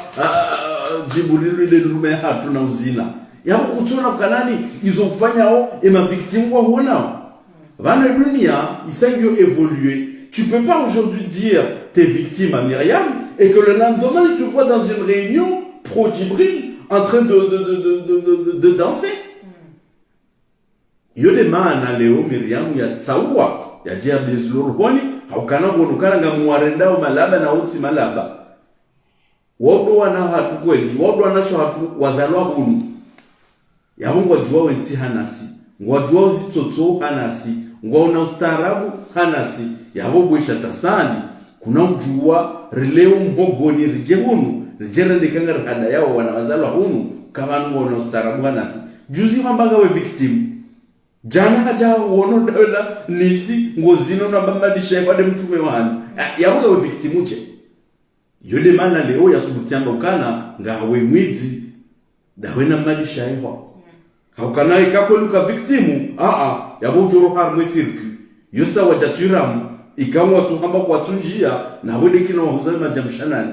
jiburilo ile ndume hatu na uzina ya kuchona ukanani izofanya ema victime wa huona vana dunia isangio évoluer. Tu peux pas aujourd'hui dire t'es victime à Myriam et que le lendemain tu vois dans une réunion pro Djibril en train de danser. Yode maana leo Miriam ya tsawa ya jia bezlorhoni haukana kuonekana ngamuarenda malaba na utsi malaba. Wodo wana hatu kweli, wodo wanasho hatu wazalwa hunu. Yabo ngwajua wensi hanasi, ngwajua uzitsotso hanasi, ngwaona ustaarabu hanasi. Yabo bwisha tasani, kuna ujua rileo mbogoni rije hunu, rijere ndikanga rihada yao wana wazalwa hunu, kama ngwaona ustaarabu hanasi. Juzi mambaga we victim. Jana haja uono dola nisi ngozino na bambadisha kwa de mtume wani. Yabo we victim uche. Yode mana leo ya subutiamba ukana ngawe mwidzi dawe na madisha ewa haukana ikako luka victimu yabo joro har mwesirki yosa wajatiramu ikamwa tuhamba kwa tunjia na wede kina wahuza majamshanani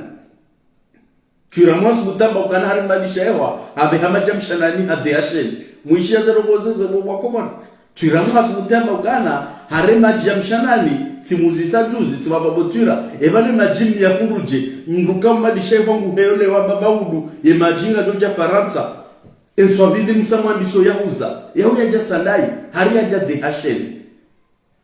tiramu subutamba ukana har madisha ewa habe hama jamshanani hade ashen mwishia zero gozo wakomona tiramu hasubutamba ukana harema jamshanani timuzisa juzi timababotira evane majimi ya kuruje mruka madisha wangu heole wa babaudu ye majinga doja Faransa enswabidi msamwandiso yahuza yahu ya sandai hari ya DHL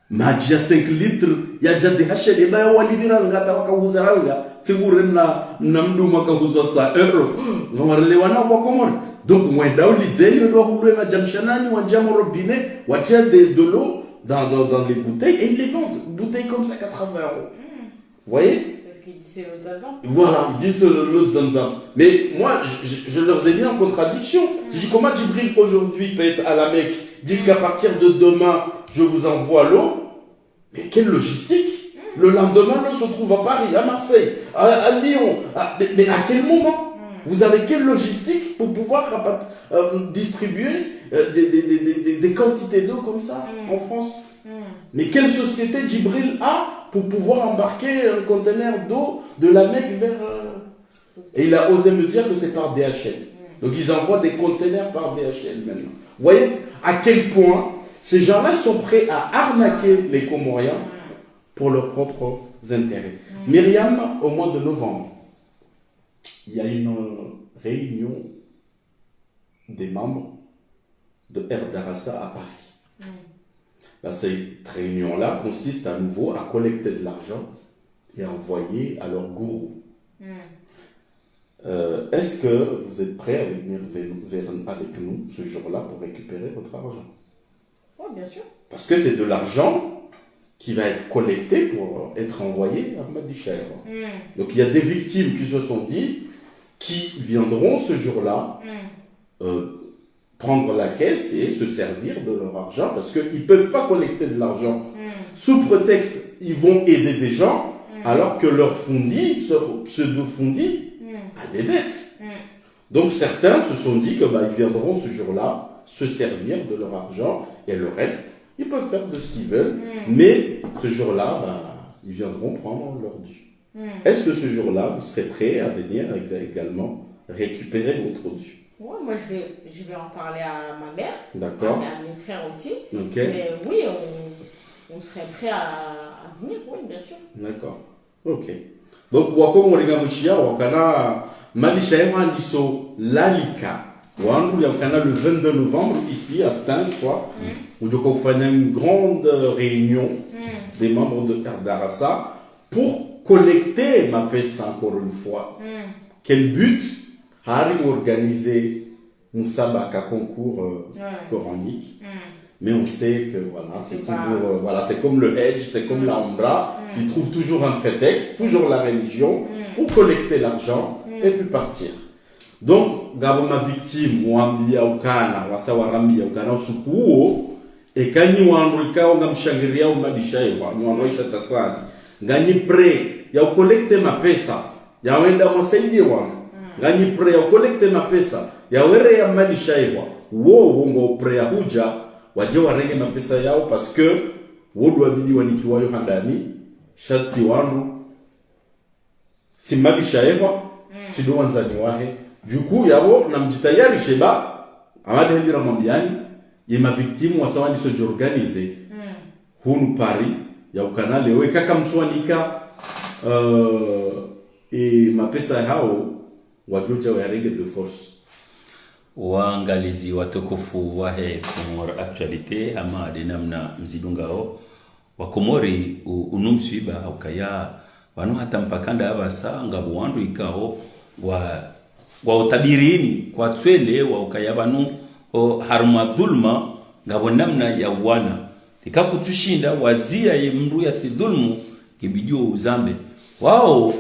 maji ya 5 litre ya DHL eba ya walidira ngata wakahuza ranga tigure na mdu mwakahuza sa euro ngamarele wana kwa komori donc mwenda ulideli ndo hulwe majamshanani wanjamo robinet watia de l'eau dans les bouteilles et ils les vendent. Bouteilles comme ça, 80 €. Vous voyez? Parce qu'ils disent c'est l'autre Zamzam. Voilà, ils disent l'autre Zamzam. Mais moi, je leur ai mis en contradiction. Je dis comment Djibril aujourd'hui peut être à la Mecque, disent qu'à partir de demain, je vous envoie l'eau. Mais quelle logistique? Le lendemain, l'eau se trouve à Paris, à Marseille, à Lyon. Mais à quel moment? Vous avez quelle logistique pour pouvoir distribuer des quantités d'eau comme ça en France? Mais quelle société Djibril a pour pouvoir embarquer un conteneur d'eau de la Mecque vers... Et il a osé me dire que c'est par DHL. Donc ils envoient des conteneurs par DHL maintenant. Vous voyez à quel point ces gens-là sont prêts à arnaquer les Comoriens pour leurs propres intérêts. Myriam, au mois de novembre, il y a une réunion des membres de Air Darassa à Paris. Cette réunion-là consiste à nouveau à collecter de l'argent et à envoyer à leur gourou. Est-ce que vous êtes prêts à venir avec nous ce jour-là pour récupérer votre argent? Oui, bien sûr. Parce que c'est de l'argent qui va être collecté pour être envoyé à Madishaïra. Donc il y a des victimes qui se sont dit qui viendront ce jour-là prendre la caisse et se servir de leur argent parce qu'ils ne peuvent pas collecter de l'argent. Sous prétexte, ils vont aider des gens alors que leur fondi, pseudo-fondi, a des dettes. Donc certains se sont dit que ils viendront ce jour-là se servir de leur argent et le reste, ils peuvent faire de ce qu'ils veulent, mais ce jour-là, ils viendront prendre leur dû. Est-ce que ce jour-là, vous serez prêts à venir également récupérer votre dû? Oui, moi je vais en parler à ma mère, d'accord, à mes frères aussi. Okay. Mais oui, on serait prêts à venir, oui, bien sûr. D'accord. Ok. Donc, wako morigamushia wakana malishaema liso lalika. Wangu yakana le 22 novembre ici à Stin, je crois. Où on fait une grande réunion des membres de Air Darassa pour collecter ma peste encore une fois. Quel but? Harim organiser un sabaka concours coranique. Mais on sait que voilà, c'est toujours voilà, c'est comme le hedge, c'est comme la Umrah, ils trouvent toujours un prétexte, toujours la religion pour collecter l'argent et puis partir. Donc gabo ma victime mwambia ukana wasawarambia ukana usukuo ekanyi wanrika ngamshangiria umadishaiwa nywanroisha tasani ngani pre ya ukolekte mapesa ya wenda mwasaidie wangu ngani pre ya ukolekte mapesa ya were ya madishaiwa wo ngo pre ya huja waje warenge mapesa yao parce que wodu wabidi wanikiwayo handani shatsi wangu simadishaiwa sido wanzani wahe juku yabo na mjitayari sheba amade ndira mwambiani yema victime wasawani so jorganize hunu Paris ya ukanale we kaka mswanika e mapesa hao wajoja wa règle de force. Waangalizi watukufu wahe Komor Actualité ama de namna mzidungao wa Komori unumsiba ukaya wanu hata mpakanda abasa ngabu wandu ikao wa utabirini kwa twele wa ukaya wanu haruma dhulma ngabo namna ya wana tikakutushinda wazia ye mru ya sidhulmu kibijua uzambe wao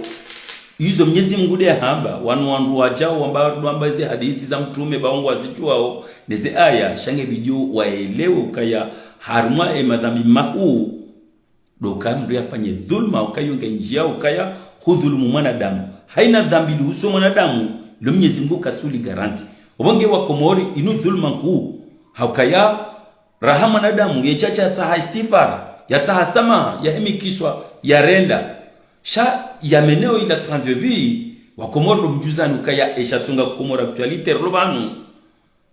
hizo Mwenyezi Mungu de hamba wanu wajao ambao hizi hadithi za mtume baongo wasichuao neze aya shange biju waelewe ukaya haruma madhambi makuu doka mru yafanye dhulma ukayonga njia ukaya hudhulumu mwanadamu haina dhambi luhusu mwanadamu lo Mwenyezi Mungu katsuli garanti obonge wa Komori inu dhulma kuu haukaya rahama mwanadamu yechacha taha istighfar ya taha sama ya hemikiswa ya renda sha ya meneo ila train de vie wa Komoro mjuzani ukaya eshatunga Komoro Actualité robanu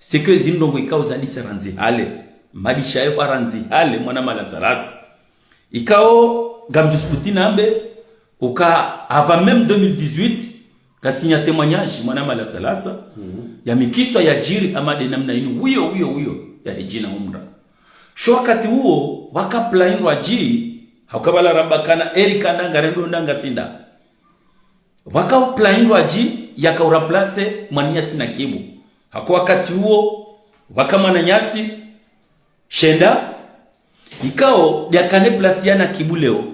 c'est que zindongo ikauza diseranzi hale madisha yo aranzi hale mwana mala salasa ikao gamjuskuti nambe uka avant même 2018 ka signa témoignage mwana mala salasa ya mikiswa ya jiri amade namna inu huyo ya hejina umra sho wakati huo wakaplainwa ji haukabala rabakana erika ndanga rendo ndanga sinda wakaplainwa ji yakauraplace mwanyasi na kibu hako wakati huo wakamana nyasi shenda ikao yakane plasiana kibu leo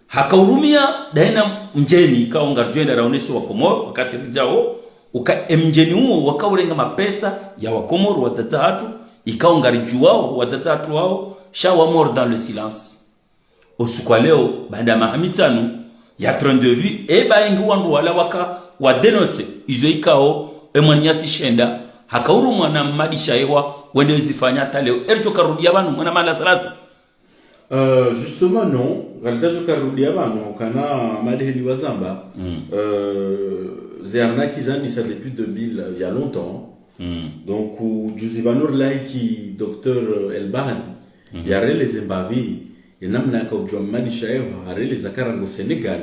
hakaurumia daina mjeni ikao ngarjoenda raoneso wa Komoro wakati rijao uka mjeni huo wakaurenga mapesa ya wa Komoro watatatu ikao ngarijuwao watatatu wao shawa mort dans le silence osukwa leo baada ya mahamitanu ya train de vie eba ingi wandu wala waka wadenose izo ikao emwanyasi shenda hakaurumwa na madisha ewa wende zifanya hata leo erito karudia banu mwana mala salasa. Justement non galitajo karudia banu kana madheli wazamba zerna zani ça depuis 2000 il y a longtemps. Donc Juzibanur Laiki docteur Elban yare les Zimbabwe namna akaujua madisha yao harele zakarango Senegal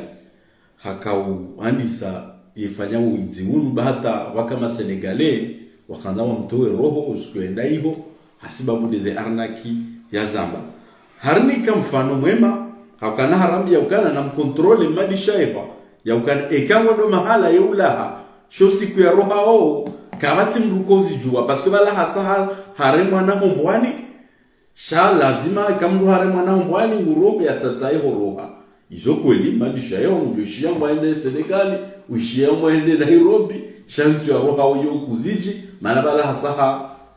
hakau andisa ifanya uiziunu bahata wakama Senegalais wakanawa mtoe roho usikuenda hivyo hasibabu deze arnaki ya zamba harnika mfano mwema hakana harambi ya ukana na mkontrole madisha yao ya ukana ekawa do mahala ya ulaha sho siku ya roha o kawati mrukozi jua parce que bala hasa hare mwana mbwani sha lazima kamdu hare mwana mbwani ngurobe ya tataye horoha izo kweli madisha yao mjoshia mwende Senegal ushia mwende Nairobi shantu ya roha oyo kuziji maana bala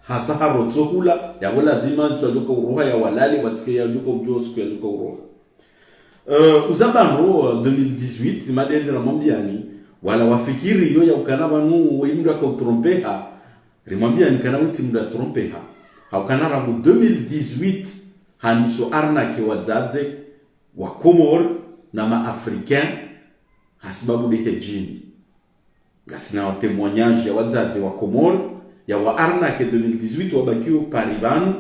hasa rotsohula ya lazima ntswaluka uroha ya walali watike ya nduko mjo siku ya nduko uroha uzabano 2018 madendera mambiani wala wafikiri yo ya ukana banu wimdu akautrompeha rimwambia nikana witi mdu atrompeha haukana ramu 2018 haniso arnake wadzadze wa Komor na ma-Africain hasibabu de hejini gasina wa témoignage ya wadzadze wa Komor ya wa arnake 2018 wabakio paribanu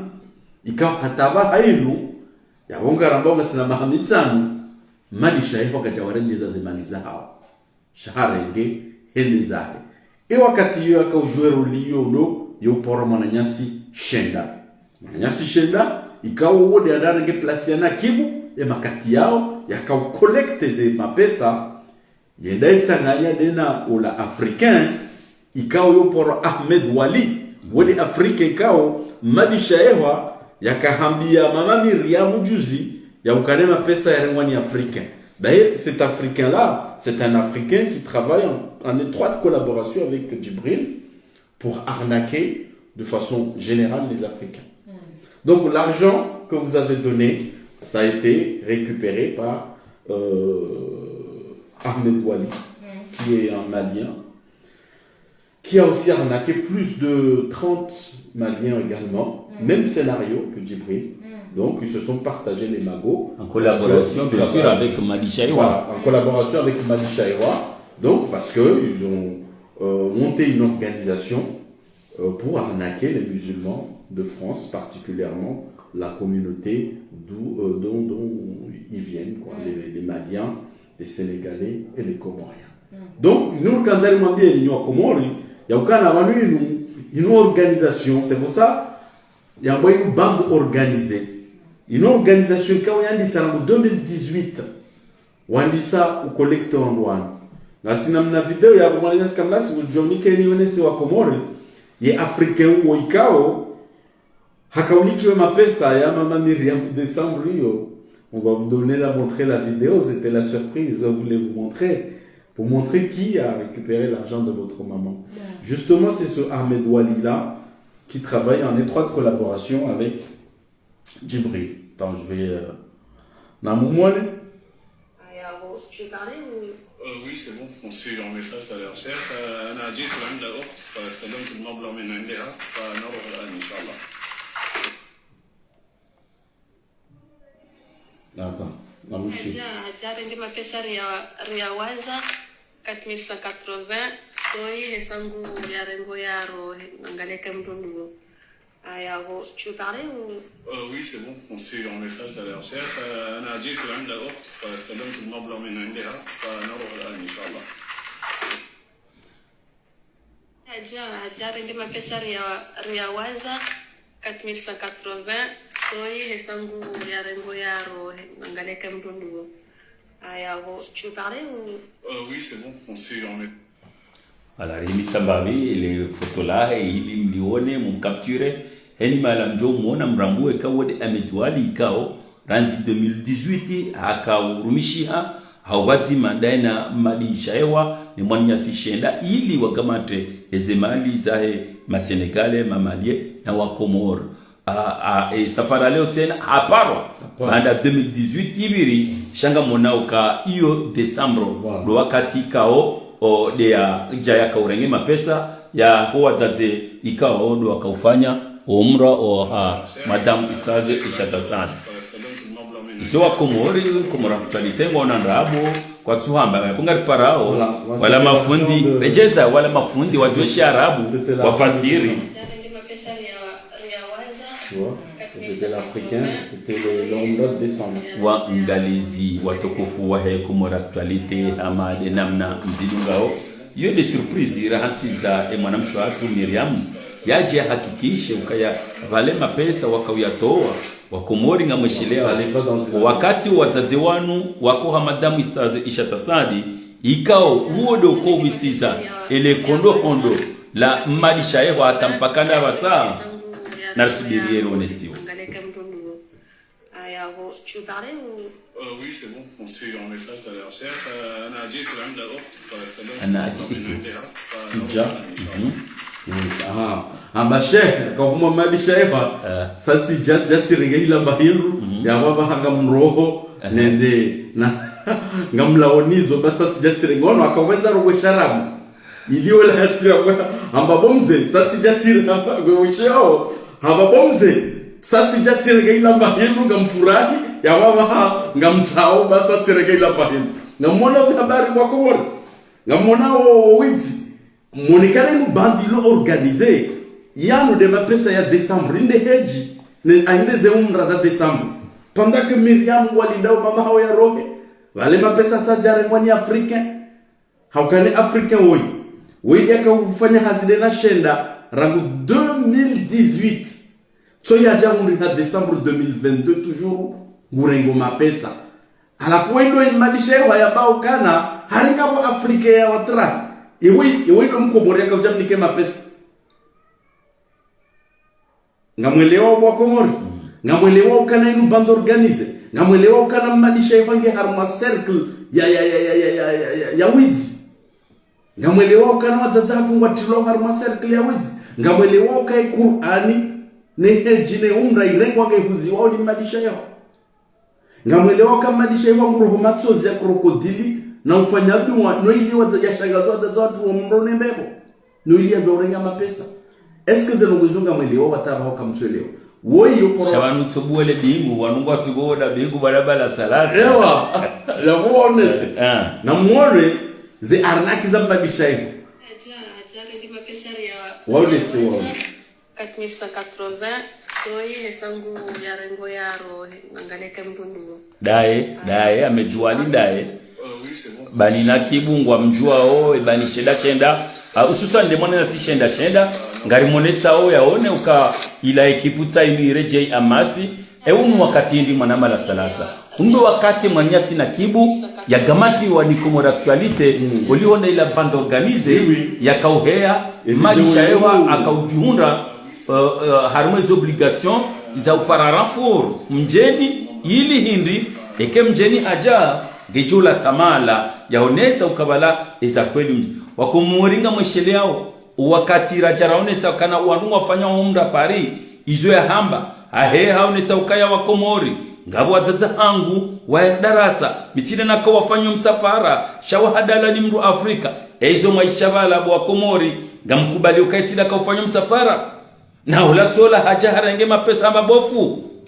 ikaw hataba hainu ya wonga rambao gasina mahamitsanu madisha yeho kajawarengeza zemani zao shaharenge hende zake wakati yo akaujwero liyo ndo yo poro mwananyasi shenda ikawo wode adarenge plasiana kibu makati yao yakau collecte ze mapesa yenda itsanganya dena ola africain ikawo yo poro Ahmed Wali wode Afrika ikawo madisha yewa yakahambia mama Miriam juzi ya ukanema pesa ya rengwani africain. D'ailleurs, cet Africain-là, c'est un Africain qui travaille en étroite collaboration avec Djibril pour arnaquer de façon générale les Africains. Donc l'argent que vous avez donné, ça a été récupéré par Ahmed Wali, qui est un Malien, qui a aussi arnaqué plus de 30 Maliens également, même scénario que Djibril. Donc, ils se sont partagés les magots. En collaboration, bien sûr, avec Madi Chaïwa. Voilà, en collaboration avec Madi Chaïwa. Donc, parce qu'ils ont monté une organisation pour arnaquer les musulmans de France, particulièrement la communauté dont ils viennent, quoi, les Maliens, les Sénégalais et les Comoriens. Donc nous kanzali mwambie ni wa Komori ya ukana wanu une organisation, c'est pour ça il y a une bande organisée. Une organisation qui a été en 2018 wandisa u collector one. Na sinamna video ya kumaliza kamla si ujonike ni onesi wa Komori ye africain wo ikao hakaunikiwe mapesa ya mama Miriam décembre Rio. On va vous donner montrer la vidéo, c'était la surprise, je voulais vous montrer pour montrer qui a récupéré l'argent de votre maman. Yeah. Justement, c'est ce Ahmed Wali là qui travaille en étroite collaboration avec Djibril. Attends, je vais Namoumouane. Tu veux parler ou... Oui, c'est bon. On suit leur message à leur chef. أنا جيت عند أخت فاستلمت المبلغ من عندها فنروح الآن إن شاء الله. Attends, Namouchi. J'ai rendu ma pesa riawaza 4180 soi hesangu ya rengo yaro angaleka mtundu. Ayago, tu veux parler ou... Oui, c'est bon. On suit leur message à leur chef. أنا جيت عند أخت فاستلمت المبلغ من عندها فنروح الآن إن شاء الله. J'ai rendu ma pesa riawaza 4180 soi hesangu ya rengo yaro angaleka mtundu. Ayago, tu veux parler ou... Oui, c'est bon. On suit leur message. Voilà, Rémi Sambavi, les photos là, et il mlione, mumcapture, heni malamjo mwona mrambu ekawode ametuali ikao, ranzi 2018, haka urumishia, hawazi mandaina madisha ewa, ni mwanyasi shenda, ili wakamate ezemali zahe masenegale, mamalie, na wakomoro. Safara leo tena, haparwa, baada 2018, ibiri, shanga monauka, iyo Desambro, do wakati ikao, o dia jaya kaurenge mapesa ya huwa zaze ikao ndo akaufanya umra o madam Ustadh Ishatasani sio wa Komori tutalitengwa na ndabu kwa tuhamba kungari parao wala mafundi rejeza wala mafundi wa doshi arabu wafasiri. C'était l'Africain, c'était le décembre. Wa ngalizi watukufu wa Komori actualité amade namna mzidungao hiyo ni surprise rahansi za mwanamsho watu Miriam yaje hakikishe ukaya vale mapesa wakawiyatoa wakomori ngamweshelewa wakati wazazi wanu wako hamadamu Ishatasadi ikao uodo ko witiza ele kondo la malisha yeho atampakana basa na subiriere onesiwa. Tu veux parler ou... Oui, c'est bon. On suit leur message à leur chef. أنا جيت عند أخت فاستلمت أنا Ambashe, kwa fumo malisha eba, sati jati regeli bahiru, ya baba hanga mroho, nende, na ngamlaonizo, basa sati jati rengono, akaweza rogo sharamu. Iliyo la hati ya ambabomze, sati jati rengono, ambabomze, sati jati regeli bahiru, ngamfurahi, ya baba ngamchao, basa sati regeli bahiru. Ngamona habari kwa Komori, ngamona wizi. Monikane nous bandilo organisé yano de ma pesa ya décembre inde heji ne ainde ze umra za décembre pendant que Miriam walidao mama hao ya roge wale ma pesa sa jare mwani africain haukane africain woi yaka ufanya hazide na shenda rangu 2018 so ya jamu na décembre 2022 toujours ngurengo ma pesa alafu ndo imadisha ya bao kana haringa bo africain ya watra Iwe ndo mkomori yaka ujamnike mapesa. Ngamwelewa wa Komori. Ngamwelewa ukana inu band organize. Ngamwelewa ukana mmadisha iwange harma circle ya wizi. Ngamwelewa ukana wadazatu watilo harma circle ya wizi. Ngamwelewa ukai Qur'ani ne jine umra ilengwa ke huzi wao ni mmadisha yao. Ngamwelewa kama mmadisha iwangu roho matsozi ya krokodili. Na ufanyaji no ili watajashangazwa watu wa mrone mbebo no ili ya vyorenga mapesa eske zeno kuzunga mwelewa wataba hoka mtuelewa woi yoporo shabanu tsobuele bingu wanungwa tugoda bingu barabara salasa ewa la honest na muone ze arnaki za mbadisha hiyo J'ai ma pesa wao si wao 4180 soi hesangu ya rengo yaro angaleka mtundu dae amejuali dae Oui, c'est bon. bani na kibungwa mjua bani shenda hususan de mwana si shenda ngari monesa yaone uka ila ekiputsa ireje amasi unu wakati ndi mwana mala salasa undo wakati mwanyasi na kibu ya gamati wa Nikomor Actualite uliona ila bando organize ya kauhea malisha ewa akaujuhunda harmonize obligation za upararanfor mjeni ili hindi eke mjeni aja gejula tamala yaonesa ukabala eza kweli mji wakumuringa mweshele yao wakati rajaraonesa kana uanungu wafanya umda pari izo ya hamba ahe haonesa ukaya wakomori ngabo wazaza hangu wa darasa mitine nako wafanya msafara shawa hadala ni mru Afrika ezo maishabala wakomori ngamkubali ukaitila kaufanya msafara na ulatola haja harenge mapesa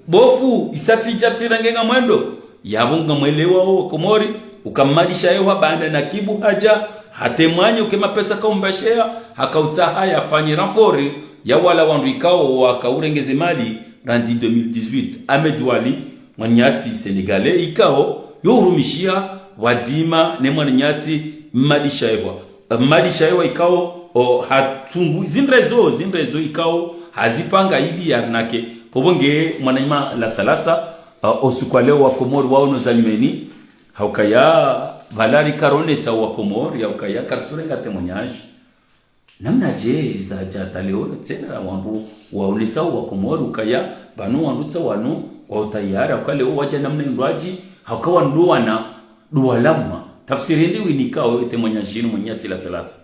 bofu isati jatira ngenga mwendo yabunga mwelewa wa komori ukamalisha yewa banda na kibu haja hatemwanye ukema pesa kaumbashea hakautaha yafanye ranfori ya wala wandu ikao wakaurengeze mali randi 2018 Ahmed Wali mwanyasi Senegalais ikao yorumishia wazima ne mwanyasi malisha yewa ikao hatungu zinrezo ikao hazipanga ili yarnake pobonge mwananyima la salasa osukwaleo wa komori waono zalimeni haukaya valari karone sa wa komori haukaya karturenga temonyaji namna je za jata leo tena wangu waonesa wa komori ukaya banu wanutsa wanu wa utayara ukale waje namna indwaji haukawa nduwana duwalama tafsiri ndi winikao temonyaji monyasi la salasa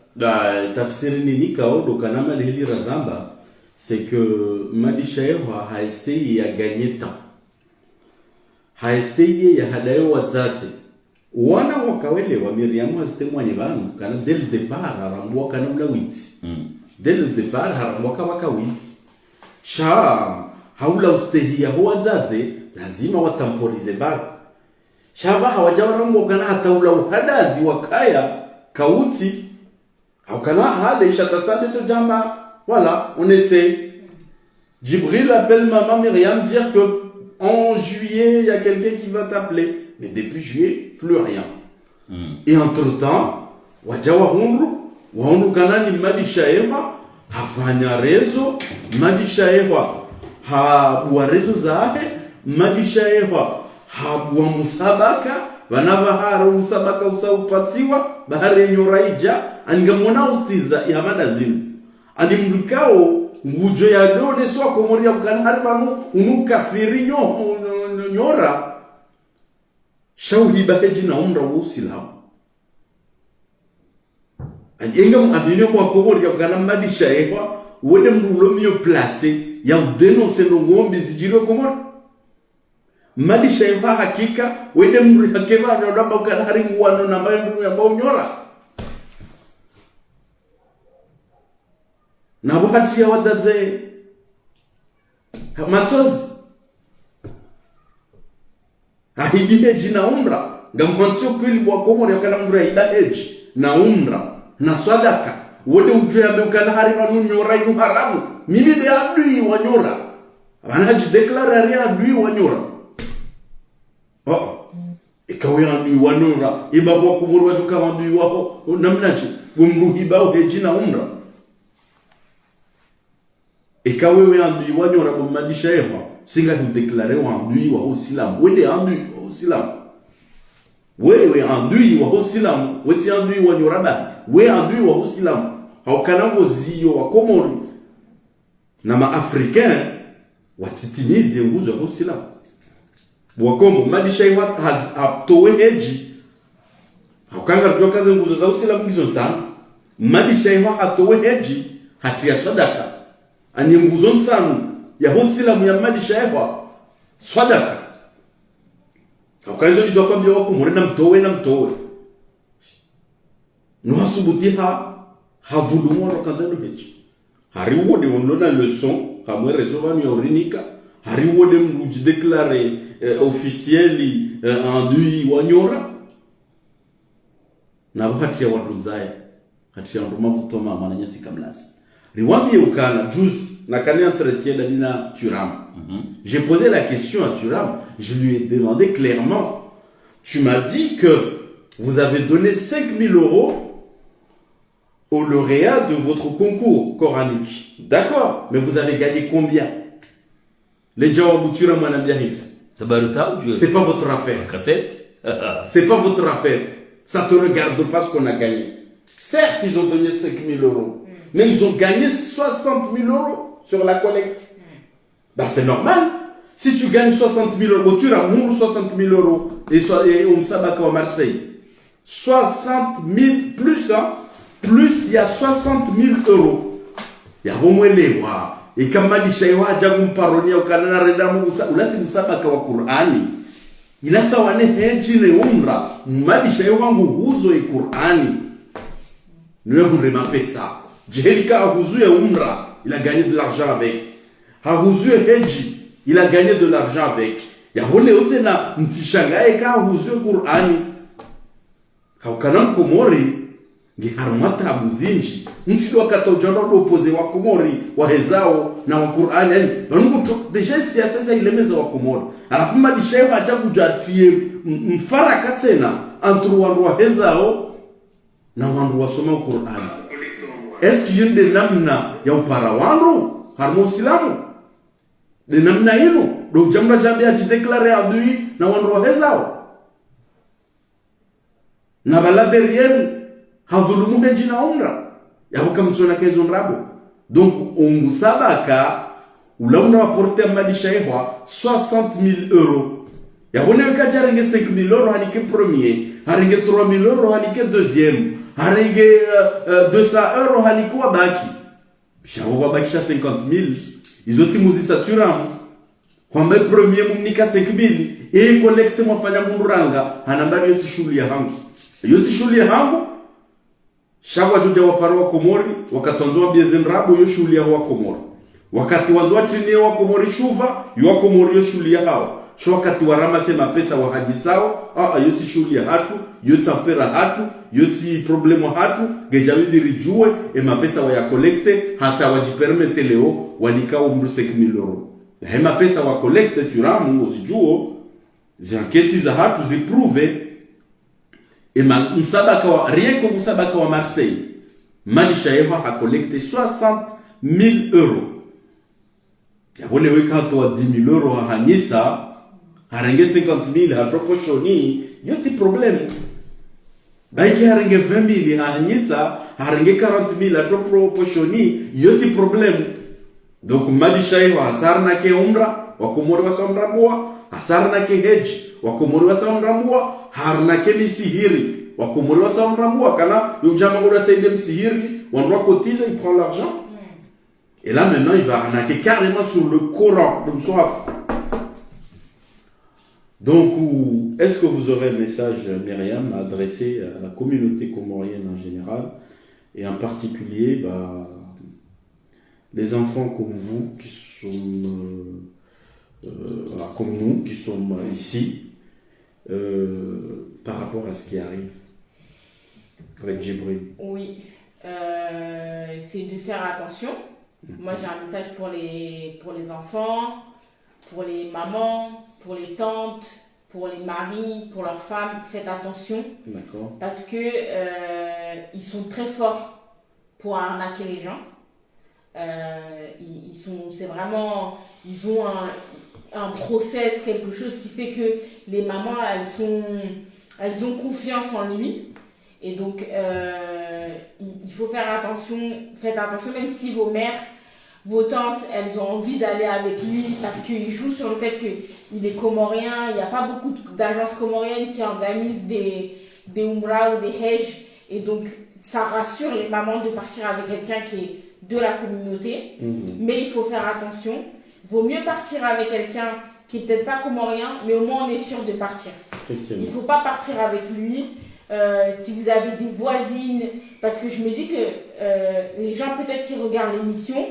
tafsiri nikao dokanama lili razamba c'est que Madishaewa a essayé à gagner temps. A essayé ya hadayo wazate. Wana wakawele wa Miriamu hazitemwanye banu kana dès le départ arambua kana mla witi. Dès le départ arambua waka witi. Sha haula ustehia huwa wazate lazima watamporize banu. Shaba hawajawarambua kana hata ula uhadazi wakaya kauti. Haukana hada ishatasande to jama. Voilà, on essaie. Djibril appelle maman Myriam dire que en juillet, il y a quelqu'un qui va t'appeler. Mais depuis juillet, plus rien. Et entre-temps, wajawa hundu kanani Madishaewa, hafanya rezo, Madishaewa, habuwa rezo zahe, Madishaewa, habuwa musabaka, vanavahara musabaka usaupatiwa, bahari nyoraija, anigamona ustiza ya madazinu. Ani mdukao ngujo ya done swa komori ya mkana haribanu unukafiri nyora shauhiba heji na umra wa usilamu ani enga mwabinyo kwa komori ya mkana Madishaewa wede mrulomiyo place ya udenonse nongombi zijiriwa komori Madishaewa hakika wede mru hakema na udamba mkana harimu wano na mbayo mru ya mbao nyora na wakati ya wadaze machozi hahibiheji na umra ngamwansio kwili wa komori wakana mdura hibaheji na umra na sadaka wode ujue ya meukana hariba nunyora inu haramu mimi de adui wanyora wanaji deklarari adui wanyora ikawe adui wanyora ibabu wa komori wajuka adui waho namnaji gumruhiba heji na umra ikawewe andui wanyora bo Madishaewa singa kudeklare wa andui wa Islam wede andui wa Islam wewe andui wa Islam weti andui wanyora ba we andui wa Islam haukanango zio wa komori na maafricain watitimize nguzo wa Islam wakomo Madishaewa has aptowe heji haukanga rujua kazi nguzo za Islam ngizo sana Madishaewa atowe heji hatia sadaka ani nguzo nsanu ya Uislamu ya Madishaewa sadaka ukaizo nizwa kwambia wako murena mtowe no hasubutiha havulumoro kanzano heji hari wode wonona leçon hamwe rezovani ya urinika hari wode mruji déclarer officieli andui wanyora na bahati ya wadunzaya hati ya ndomavu toma mananyasi kamlasi riwambie ukana juzi na kani entretien d'Amina Thuram. J'ai posé la question à Thuram, je lui ai demandé clairement, tu m'as dit que Vous avez donné 5 000 € au lauréat de votre concours coranique. D'accord, mais vous avez gagné combien? Les Djawabutura Mwanambiahik. C'est pas votre affaire. Cassette. C'est pas votre affaire. Ça te regarde pas ce qu'on a gagné. Certes, ils ont donné 5 000 €, mais ils ont gagné 60 000 € sur la collecte. Ben, c'est normal. Si tu gagnes 60 000 €, tu as 60 000 € et on s'abat à Marseille. 60 000 plus, hein, plus il y a 60 000 €. Il y a au moins les rois. Et comme m'a dit Shaiwa, Djagum Paronia, au Canada, Redamu, Ulati Musabaka wa Qur'ani. Il a sawane heji ne umra. Mali Shaiwa nguzo e Qur'ani. Nous avons remarqué ça. Djelika a huzu e umra. Il a gagné de l'argent avec. A huzu e heji. Il a gagné de l'argent avec. Ya hole ote na mtishangae ka huzu e Qur'ani. Kaukanam Komori. Ngiharumata abuzinji nti wakati ujana opposé wa Komori wa hezao na wa Qur'ani yani banungu deja siasa sasa ilemeza wa Komori alafu madisha acha kujatie mfaraka tena entre wa hezao na wandu wasoma Qur'ani. Est-ce qu'il y a des namna ya upara wandu harmo islamu de namna hino do jamra jambia jideclare adui na wandu wa hezao na bala derrière havulumu benji na umra yabuka mtsona kezo nrabo. Donc ongu sabaka ulauna rapporte amadisha ehwa 60 000 €. Yabone weka jarenge 5 000 € hanike premier, harenge 3 000 € hanike deuxième, harenge 200 € hanike wabaki. Shawo wabakisha 50 000. Izoti muzisa turamu. Kwamba premier mumnika 5 000 e collecte mwafanya munduranga hanambari yoti shuli ya hangu. Yoti shuli ya hangu shagwa tuja waparwa Komori wakatonzoa bieze nrabo yo shuli ya wa Komori. Wakati wanzoa chini wa Komori shuva yo Komori yo shuli ya hao. Sho wakati warama sema pesa wa haji sao yoti shuli ya hatu, yoti afera hatu, yoti problemo hatu, gejawidi rijue e mapesa wa ya collecte hata wajipermete leo wanika umru 5 000 €. Na hema pesa wa collecte turamu usijuo zi anketi za hatu zipruve. Et msabaka wa rien que msabaka wa Marseille Malisha Eva a collecté 60 000 €. Yabone weka to 10 000 € a Hanisa harenge 50 000 a proportioni yoti problème. Baiki harenge 20 000 a Hanisa harenge 40 000 a proportioni yoti problème. Donc Malisha Eva asarna ke umra wa Komori wa samra moa asarna ke hedge wa Komori wa samra moa harna ke misihiri wa Komori wa samra moa kana yujama ngora saide misihiri on doit cotiser, il prend l'argent. Et là maintenant il va arnaquer carrément sur le Coran de Msoaf. Donc est-ce que vous aurez un message, Myriam, à adresser à la communauté comorienne en général et en particulier les enfants comme vous qui sont comme nous qui sommes ici par rapport à ce qui arrive avec Djibril? Oui, c'est de faire attention. Moi j'ai un message pour les enfants, pour les mamans, pour les tantes, pour les maris, pour leurs femmes. Faites attention. D'accord. Parce que ils sont très forts pour arnaquer les gens. Ils ont un process, quelque chose qui fait que les mamans elles ont confiance en lui. Et donc il faut faire attention. Faites attention, même si vos mères, vos tantes, elles ont envie d'aller avec lui parce qu'il joue sur le fait qu'il est comorien. Il n'y a pas beaucoup d'agences comoriennes qui organisent des umrah ou des hajj. Et donc ça rassure les mamans de partir avec quelqu'un qui est de la communauté. Mais il faut faire attention. Il vaut mieux partir avec quelqu'un qui n'est peut-être pas comorien, mais au moins on est sûr de partir. Il ne faut pas partir avec lui. Si vous avez des voisines, parce que je me dis que les gens peut-être qui regardent l'émission,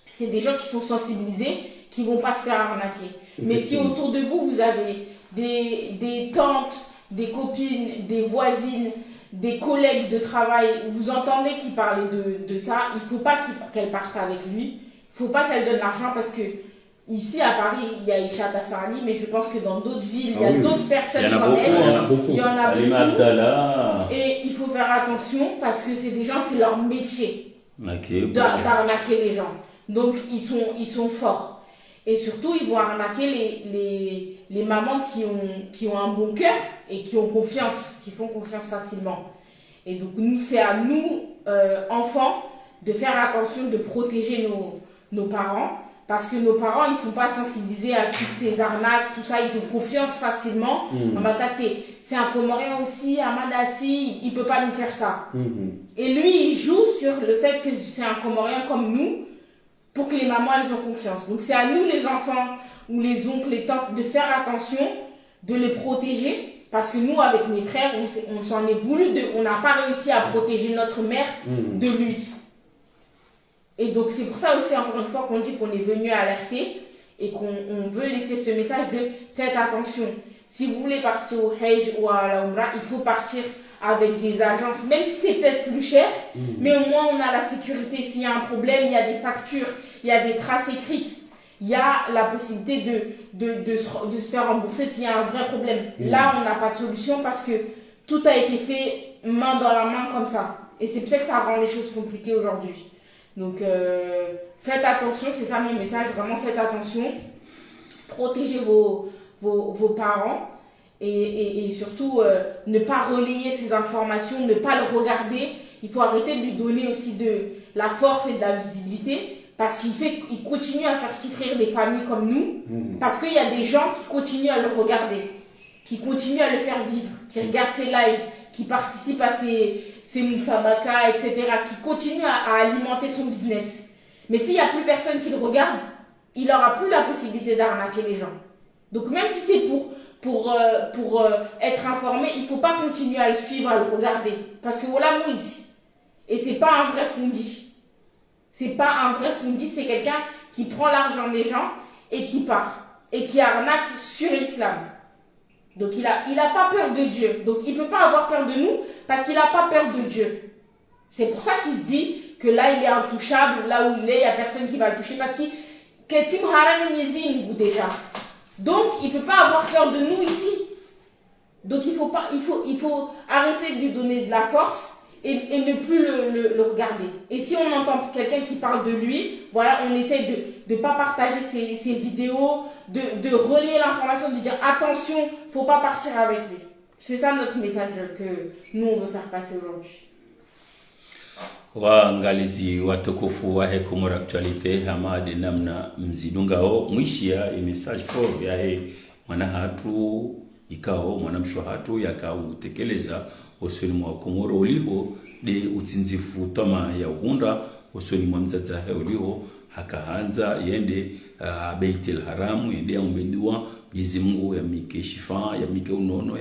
c'est des gens qui sont sensibilisés, qui ne vont pas se faire arnaquer. Mais si autour de vous, vous avez des tantes, des copines, des voisines, des collègues de travail, vous entendez qui parlaient de ça, il ne faut pas qu'elles partent avec lui. Il ne faut pas qu'elles donnent l'argent parce que Ici à Paris, il y a Isha Tassani, mais je pense que dans d'autres villes, il y a d'autres personnes comme elle. Il y en a beaucoup. Et il faut faire attention parce que c'est des gens, c'est leur métier d'arnaquer les gens. Donc ils sont forts. Et surtout, ils vont arnaquer les mamans qui ont un bon cœur et qui ont confiance, qui font confiance facilement. Et donc c'est à nous, enfants, de faire attention, de protéger nos parents. Parce que nos parents, ils ne sont pas sensibilisés à toutes ces arnaques, tout ça, ils ont confiance facilement. C'est un Comorien aussi, Amadassi, il ne peut pas nous faire ça. Et lui, il joue sur le fait que c'est un Comorien comme nous, pour que les mamans, elles ont confiance. Donc c'est à nous, les enfants, ou les oncles, les tantes, de faire attention, de les protéger. Parce que nous, avec mes frères, on s'en est voulu, on n'a pas réussi à protéger notre mère de lui. Et donc c'est pour ça aussi, encore une fois, qu'on dit qu'on est venu alerter et qu'on veut laisser ce message de faites attention. Si vous voulez partir au Hajj ou à la Umrah, il faut partir avec des agences, même si c'est peut-être plus cher, mais au moins on a la sécurité. S'il y a un problème, il y a des factures, il y a des traces écrites, il y a la possibilité de se faire rembourser s'il y a un vrai problème. Là, on n'a pas de solution parce que tout a été fait main dans la main comme ça. Et c'est pour ça que ça rend les choses compliquées aujourd'hui. Donc, faites attention, c'est ça mon message, vraiment faites attention, protégez vos parents et surtout ne pas relayer ces informations, ne pas le regarder. Il faut arrêter de lui donner aussi de la force et de la visibilité parce qu'il continue à faire souffrir des familles comme nous, parce qu'il y a des gens qui continuent à le regarder, qui continuent à le faire vivre, qui regardent ses lives, qui participent à ses moussabaka, etc., qui continuent à alimenter son business. Mais s'il n'y a plus personne qui le regarde, il n'aura plus la possibilité d'arnaquer les gens. Donc même si c'est pour être informé, il ne faut pas continuer à le suivre, à le regarder. Parce que voilà, moi ici. Et c'est pas un vrai fundi. C'est pas un vrai fundi, c'est quelqu'un qui prend l'argent des gens et qui part. Et qui arnaque sur l'islam. Donc il a pas peur de Dieu. Donc il ne peut pas avoir peur de nous parce qu'il n'a pas peur de Dieu. C'est pour ça qu'il se dit que là il est intouchable, là où il est, il n'y a personne qui va le toucher parce qu'il déjà. Donc il ne peut pas avoir peur de nous ici. Donc il faut arrêter de lui donner de la force et ne plus le regarder. Et si on entend quelqu'un qui parle de lui, voilà, on essaie de ne pas partager ses vidéos, de relayer l'information, de dire attention, il ne faut pas partir avec lui. C'est ça notre message que nous on veut faire passer aujourd'hui. Waangalizi watukufu wa Comore Actualite hamadi namna mzidungao mwishia message for yahe mwana hatu ikao mwana mshwa hatu yakautekeleza osoni mwa Comore uliho de utsinzifu toma ya uhunda osoni mwa mzaza uliho hakahanza yende Baitul Haram yende umbedua Mwenyezi Mungu ya mike shifa ya mike unono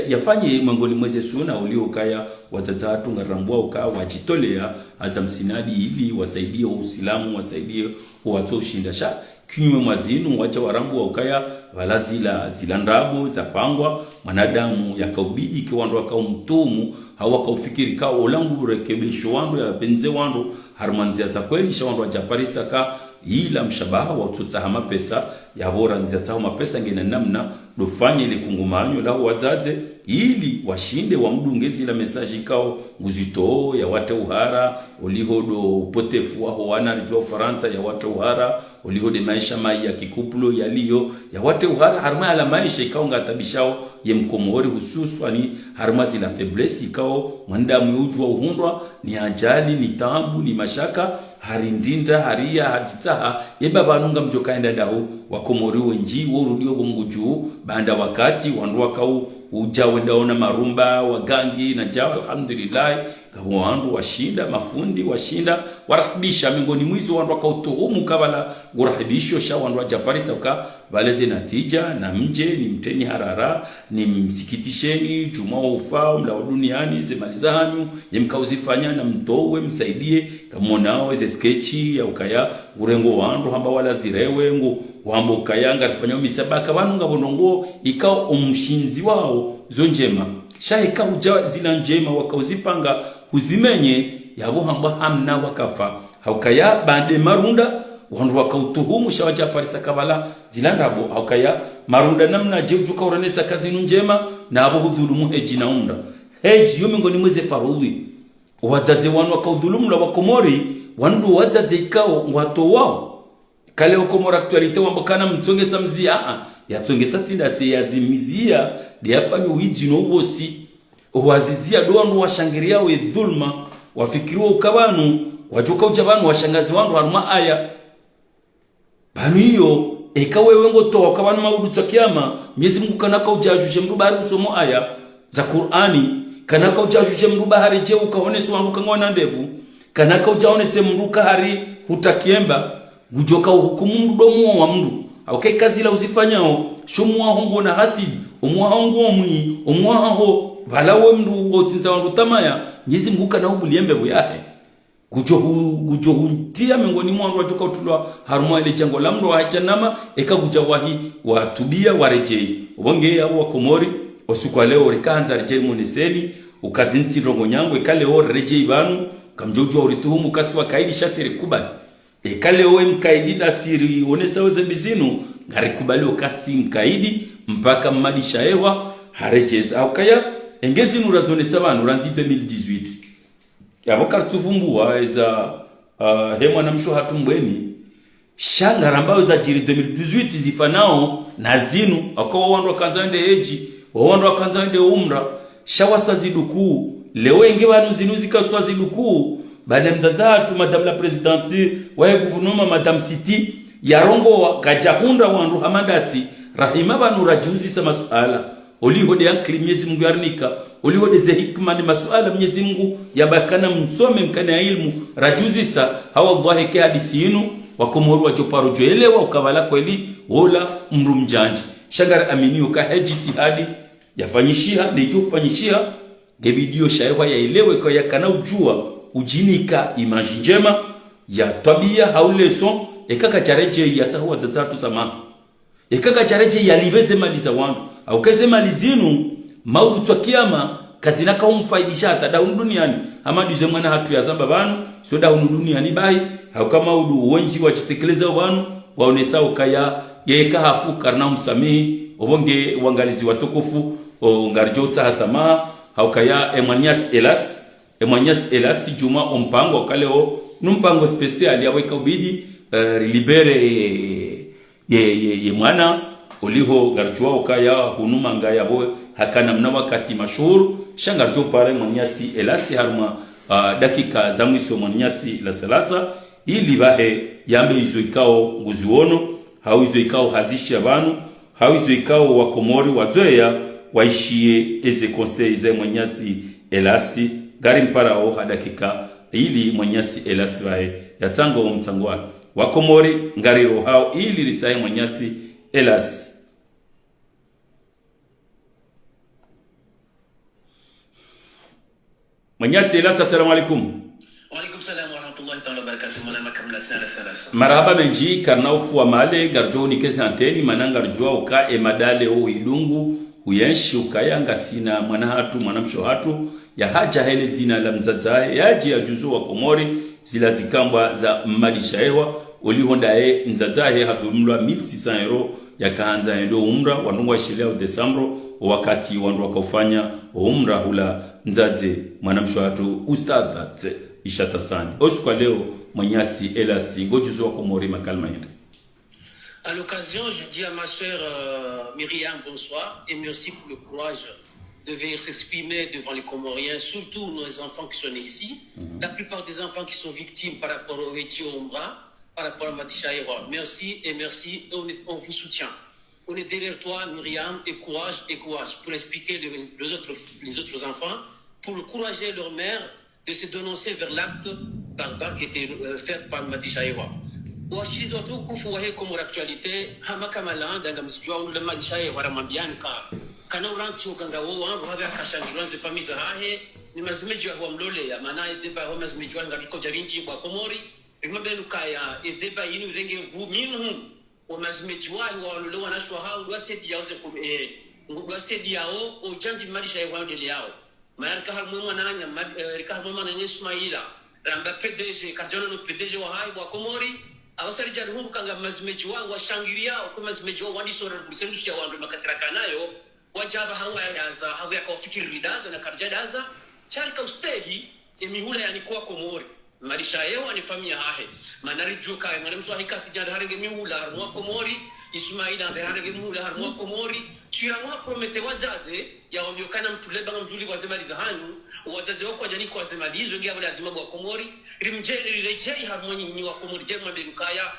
yafanye mangoni mweze suna ulio kaya watatu ngarambua uka wajitolea azamsinadi ili wasaidie Uislamu wasaidie watu ushindasha kinyume mwazinu wacha warambu wa ukaya walazila zilandrabu za pangwa mwanadamu yakaubidi kiwando akaumtumu hawakaufikiri ka olangu rekebisho wando ya benze wando harmanzia za kweli shawando wajaparisa ka ila mshabaha wa ututahama pesa ya bora nzia mapesa ngene namna dofanye ile kungumanyo la wazaze ili washinde wa mdungezi la message kao nguzito ya wate uhara ulihodo upotefu wa hoana alijua Faransa ya wate uhara ulihode maisha mai ya kikuplo yaliyo ya wate uhara harma la maisha ikao ngatabishao ye Mkomori hususu ani harma zila faiblesse ikao mwandamu ujwa uhundwa ni ajali ni taabu ni mashaka harindinda haria hajitaha yeba banunga mjokaenda dahu Wakomori wenji worudio bomguju banda wakati wanduwa kau ujawe daona marumba wagangi na jawa alhamdulillah kabo wandu washinda mafundi washinda warakibisha mingoni mwizo wandu wakautuhumu kabala urahibisho sha wandu wajaparisa uka baleze natija na mje ni mteni harara ni msikitisheni juma ufao mla duniani zemaliza hanyu yemkauzifanya na mtowe msaidie kamonao ze skechi ya ukaya urengo wandu hamba wala zirewe ngo wambo kayanga rifanya misabaka banunga bonongo ikao umshinzi wao zonjema shahika uja zila njema wakauzipanga uzimenye yabo hamba hamna wakafa haukaya bande marunda wandu wakautuhumu shawaja parisa kabala zilandabo haukaya marunda namna jeujuka uranesa kazi njema na abo hudhulumu heji na umra heji yo miongoni mweze farudhi wazaze wanu wakaudhulumu la wakomori wandu wazaze ikao wato wao kale wakomori aktualite wambakana mtsongesa mzia ya tsongesa tinda se yazimizia diafanya uhiji no ubosi wazizia doandu washangiria we dhulma wafikiriwa ukabanu wajuka ujabanu washangazi wandu haruma aya banu hiyo ekawe wengo toa ukabanu maudu tsakiyama Mwenyezi Mungu kanaka ujajuje mru bahari usomo aya za Qur'ani kanaka ujajuje mru bahari je ukaonesa wandu kangwana ndevu kanaka ujaonese mru kahari hutakiemba gujoka hukumu mdomo wa mru okay kazi la uzifanyao shumwa hongo na hasidi umwa hongo mwi umwa ho balawe mru otsinza wandu tamaya Mwenyezi Mungu kana ubuliembe buyahe gujo huntia miongoni mwa wandu wajoka utulwa harumwa ile jango la mru hachanama ekaguja wahi watubia warejei ubonge abo wakomori osukwa leo rikanza rejei moneseni ukazinzi rongo nyango ekale o rejei banu kamjojo urituhumu kasi wakaidi shasiri kubali ekale o mkaidi da siri onesa weze bizinu ngarikubali okasi mkaidi mpaka mmadisha hewa harejeza aukaya engezi nurazone sabanu ranzi 2018 yabo kartuvumbua eza hemwa na msho hatumbweni shanga rambayo za jiri 2018 zifanao na zinu akawa wandu wakanzande heji wandu wakanzande umra shawasa ziduku leo enge banu zinu zikaswa ziduku bana mzazatu madame la presidente wae guvernoma madame City yarongo gajahunda wandu hamadasi rahima banu rajuzi sa masuala olihode ankli Mwenyezi Mungu yarnika olihode ze hikma ni masuala Mwenyezi Mungu yabakana msome mkana ya ilmu rajuzisa hawa wallahi ke hadisi yinu wakomoru wajoparo joelewa ukabala kweli wola mru mjanji shagar aminiyo ka hejitihadi yafanyishia nejo kufanyishia gebidio shaewa yaelewe kwa yakana ujua ujinika image njema ya tabia hauleson ekaka chareje yatahuwa zazatu sama ekaka chareje yalibeze maliza wandu au keze malizinu maudu tsakiyama kazina ka umfaidisha hata daunu duniani ama dize mwana hatu ya zamba banu sio daunu duniani bai au kama udu wonji wachitekeleza banu waonesa ukaya yeka hafu karna msamihi obonge wangalizi watukufu ngarjotsa hasama au kaya Emanias Elas juma ompango kaleo numpango special ya weka ubidi libere ye mwana uliho garjua ukaya hunuma ngaya bo hakana mna wakati mashhur shangarjo pare Emanias Elas haruma dakika za mwisho Emanias la salasa ili bahe yambe izo ikao nguziwono hau izo ikao hazishi abanu hau izo ikao wakomori wazoea waishie eze conseil za Emanias Elas gari mpara o hadakika ili Emanias Elas bae yatango mtangwa wakomori ngari rohao ili litaye Emanias Elas Emanias Elas assalamu alaikum. Wa alaikum salam wa rahmatullahi ta'ala wa barakatuh. Mana kamla sana salasa. Marhaba menji karna ufu wa male garjo ni kesi anteni mananga rjua uka emadale o idungu uyenshi ukayanga sina mwana hatu mwanamsho hatu ya haja hele zina la mzazae yaji ya juzu wa komori zila zikambwa za mmadisha hewa ulihondae mzazae hadhumlwa 1600 euro ya kaanza endo umra wanungu wa shilea Desambro wakati wandu wakaufanya umra hula mzaze mwanamsho hatu ustadhat ishatasani osu kwa leo Emanias Elas ngojuzu wa komori makalma yende. À l'occasion, je dis à ma sœur Myriam bonsoir et merci pour le courage de venir s'exprimer devant les Comoriens, surtout nos enfants qui sont nés ici. La plupart des enfants qui sont victimes par rapport au Eti Omra, par rapport à Madishaïra. Merci et merci, on vous soutient. On est derrière toi, Myriam, et courage pour expliquer les autres enfants, pour encourager leur mère de se dénoncer vers l'acte barbare qui était fait par Madishaïra. Washirizi watukufu wa heko mwa actualite hama kama laanda nga msijua ule manishaye waramambiani kana uranti uganga wo wangu haga kashangiranze famiza hahe ni mazimeji wa mlole ya maana edeba ho mazimeji wanga liko jarinji kwa komori rimabenu kaya edeba yini urenge vuminu wa mazimeji wa lole wanashwa hao wasedi yao wasedi yao ojanji marisha ya wandele yao maana kahal mwana nanya kahal mwana nanya Ismaila ramba PDG karjana no PDG wa hai wa komori abasari jari hungu kanga mazimeji wangu washangiria kwa mazimeji wangu wandisora kusendushia wandu makatiraka nayo wajaba hawa yaza hawa yakawafikiri ridaza na karjadaza charika ustehi emihula yani kwa komori marisha yao ni famia hahe manari joka mwana mswa hikati jari harenge mihula harmwa komori Ismaila ande harenge mihula harmwa komori chira mwa promete wajaze ya wamiokana mtuleba nga mjuli kwa zemaliza hanyu wajaze wako wajani kwa zemalizo ngia wale azimabu wa komori rimjeli rejei harmoni mni wa komori jema mbelukaya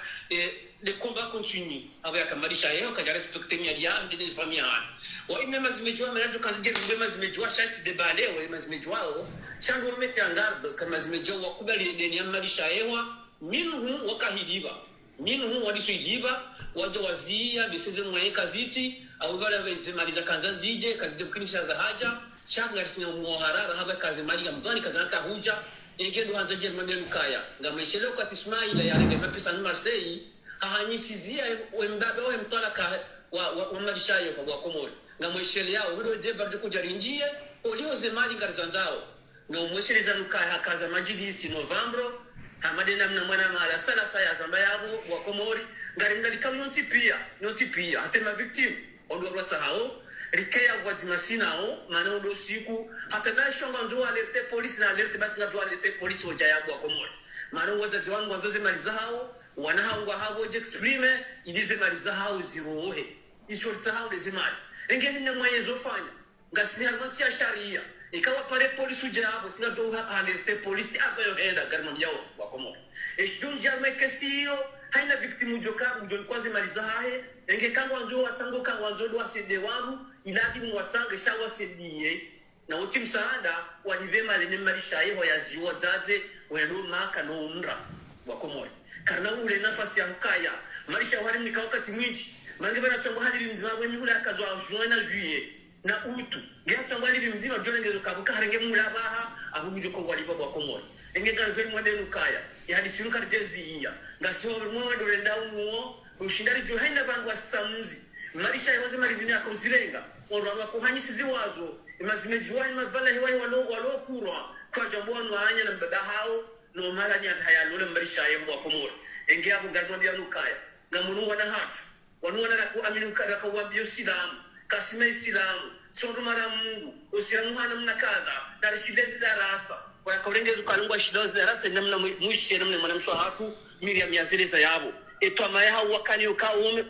le combat continue avec amarisha yao kaja respecter miadia ndine famia hahe wa ime mazimejwa manajo kanjeri mbe mazimejwa shati de bale wa mazimejwa o shango mete en garde kama mazimejwa wakubali deni amarisha yao minhu wakahidiba minhu walisuidiba waje wazia biseze mwaye kaziti au bale bazimaliza kanza zije kazije kukinisha za haja shanga risina muharara haba kazi mali ya mdhani kazanaka huja ingendo hanza je mabelukaya ngameshele kwa Ismaila ya rende pesa ni Marseille ahanyisizia wembabe wa mtala ka wa marishayo kwa komori ngamweshele yao bado de barje kujarinjie olioze mali ngarizanzao na umweshele zanukaya hakaza majilisi Novembro hamadena mna mwana mala sala saya zamba yabo wa komori ngarimna likamnonti pia hatema victim ondo rwatsa hao rikea wajimasinao maana odo siku hata bashonga nzo alerte police na alerte basi ndio alerte police hoja yabo wa komori maana wazazi wangu wanzoze maliza hao wanahangwa hao je exprime ilize maliza hao zirohe ishorta hao lezimali engeni na mwayezo fanya ngasini almanti ya sharia ikawa pare police hoja yabo sina ndio alerte police afayo henda garma yao wa komori eshtunja mekesio haina victim joka mjoni kwanza maliza hae enge kangwa ndio watango kangwa ndio wasede wangu ilaki mwatange shawa sedie na uti msaada walivema lene marisha yao yaziwa zaze wenu maka no umra wakomoi karna ule nafasi ya mkaya marisha wali mnika wakati mwingi mange bana tango hali mzima wenye ule akazwa juin na juillet na utu ngia tango hali mzima jone ngezo kabuka harenge mulabaha abu mjoko wali baba komoi enge kana veli mwende nukaya ya hadi sinuka jezi iya ngasiwa mwa dole ndauno ushindari jo haina bangu wasamuzi marisha yawaze marizini akazirenga orwa kuhanyisizi wazo imazimejuani mavala hiwa walokurwa kwa jambo wananya na mbada hao no mara ni hayalole marisha yao wa komori enge abo garwa bya nukaya ngamunu wana hatu wanu wana kuaminu kwa wabio silamu kasime silamu sondo mara Mungu usiamu hana mnakadha darishidezi darasa kwa kaurengeza kalungwa shidozi darasa namna mwishe namna mwanamswa hafu Miriam yazeleza yabo etwa maya hao wakani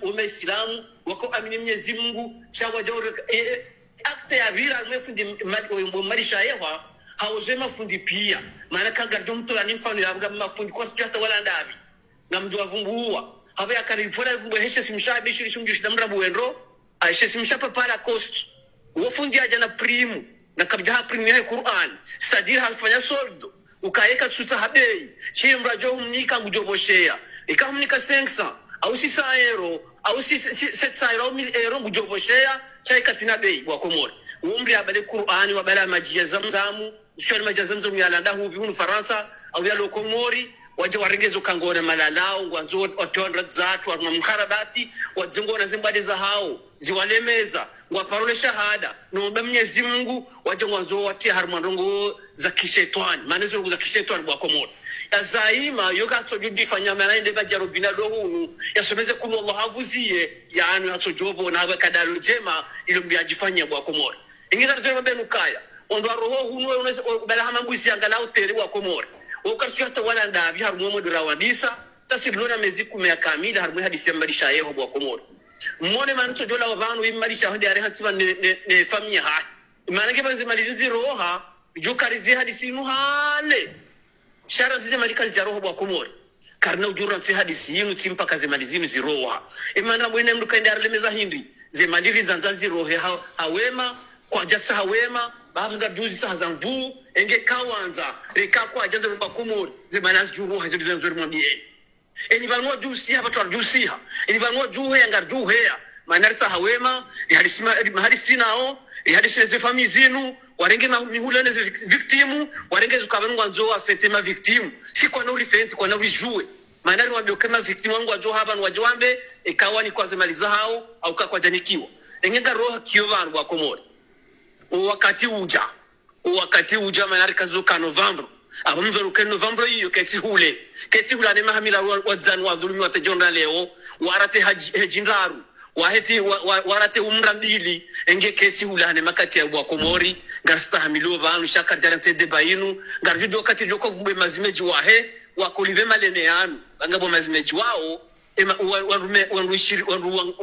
ume Islamu wako amini Mwenyezi Mungu chawa jawre akte ya vira mfundi marisha yao haozema fundi pia maana kanga domto la nimfano ya mafundi kwa hata wala ndabi ngamjua vumbuwa habe akarifora vumbu hesha simshabi shirishumjushi damra buenro aisha simshapa para cost wafundi aja na primu na kabjaha primu ya Qur'an stajiri halfanya soldo ukaeka tsuta habei chimra jo mnika ngujoboshea ikamnika 500 au 600 euro au 700 euro 1000 euro ngujoboshea chaika tina bei wa komori umri abale Qur'ani wa bala majia zamzamu shoni majia zamzamu ya landa huvi hunu Faransa au ya lokomori waje warengezo kangona malalao wanzo otonda zatu wa mkharabati wajengona zimbade za hao ziwalemeza waparole shahada naomba Mwenyezi Mungu waje wanzo watie harmandongo za kishetani manezo za kishetani bwa komori azaima yoga tojudifanya manaende bajarobina dohunu yasomeze kuno Allah havuzie yaani atojobo na bakadalo jema ilombi ajifanya bwa komori ingeza tena benukaya ondo roho hunu unaweza bala hamanguzi angalau tere bwa komori wakati hata wala ndabi harumo modura wadisa tasilona meziku ya kamila harumo hadisi marisha yao bwa komori mmone manto jola wabanu imarisha hadi ari hatsiba ne famia ha manake banze malizi roha jukarizi hadisi nuhale shara zize malikazi za roho bwa komori karna ujura nsi hadisi yinu timpa kazi malizinu ziroha imana mwene mdu kaenda arlemeza hindi ze maliri zanzazi rohe hawema kwa jasa hawema baga duzi sa zanvu enge kawanza reka kwa janza bwa komori ze manazi juro hazo zanzori mwambie eni banwa jusi hapa tu jusi ha eni banwa juhe anga juhe manarisa hawema hadisi nao hadisi ze family zinu warenge mihula neze victimu warenge zukabanwa nzo afete ma victimu si kwa no refent kwa no jouer manari wabio kama victimu wangu wajo haba wajwambe ikawa ni kwa zemaliza hao au kwa janikiwa engenda roho kiyobantu bwa komori wakati uja manari kazuka November abamvero ken November hiyo keti hule ne mahamila wadzan wa dhulumi wa tejonda leo warate hejindaru waheti warate umrandili enge keti hulane makati ya Komori garsta hamilo vanu shakar jarante de bayinu garvido kati joko vumbe mazimeji wahe wakolive malene yanu ngabo mazimeji wao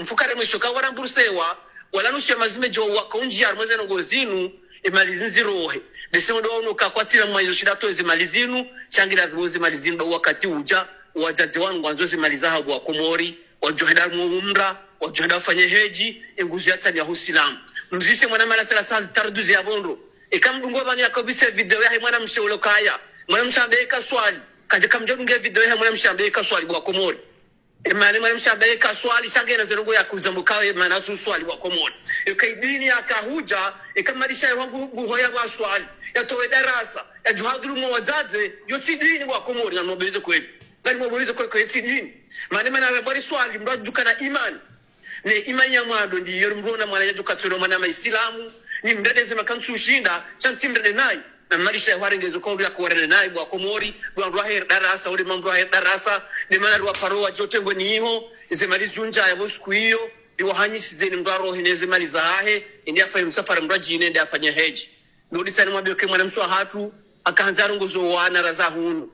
mfukare mwishoka waramburusewa wala nushe mazimeji wakaunji armoze ngozinu emalizinzirohe desemo do unuka kwatira mwanzo shidato ezimalizinu changira ziboze malizinu wakati uja wajaze wangu ngwanzo zimaliza wa Komori wajoheda muumra wajoheda fanye heji enguzi yatsani ya Uislamu mzise mwana mala sala saa tarduzi ya bondo ikamdungo bani yakobise video ya mwana msheulo kaya mwana mshambe kaswali kaje kamjodunge video ya mwana mshambe kaswali wa Komori emane mwana mshambe kaswali sagena zerongo ya kuzamuka emana swali wa Komori ikaidini akahuja ikamalisha wangu guhoya wa swali yatowe darasa ya juhadhulu mwazaze yotidini wa Komori na mobeleze kweli ngani mobeleze kweli tidini mana bari swali mbaduka na imani ne imani ya mwado ndiyo mbona mwana yajuka katoro mwana maislamu ni mdadeze makantu ushinda chanti mdade nayi na marisha ya warengezo kwa bila kuwarele nayi wa Komori wa ruahe darasa ule mambo ya darasa ni mana ruwa paroa jote ngweni hiyo izemali junja ya bosku hiyo ni wahanyisi zeni mdaro hineze mali za hahe indi afayi msafara mraji ine ndi afanya heji nudi sani mwabio ke mwana mswa hatu akahanzaru ngozo wana raza hunu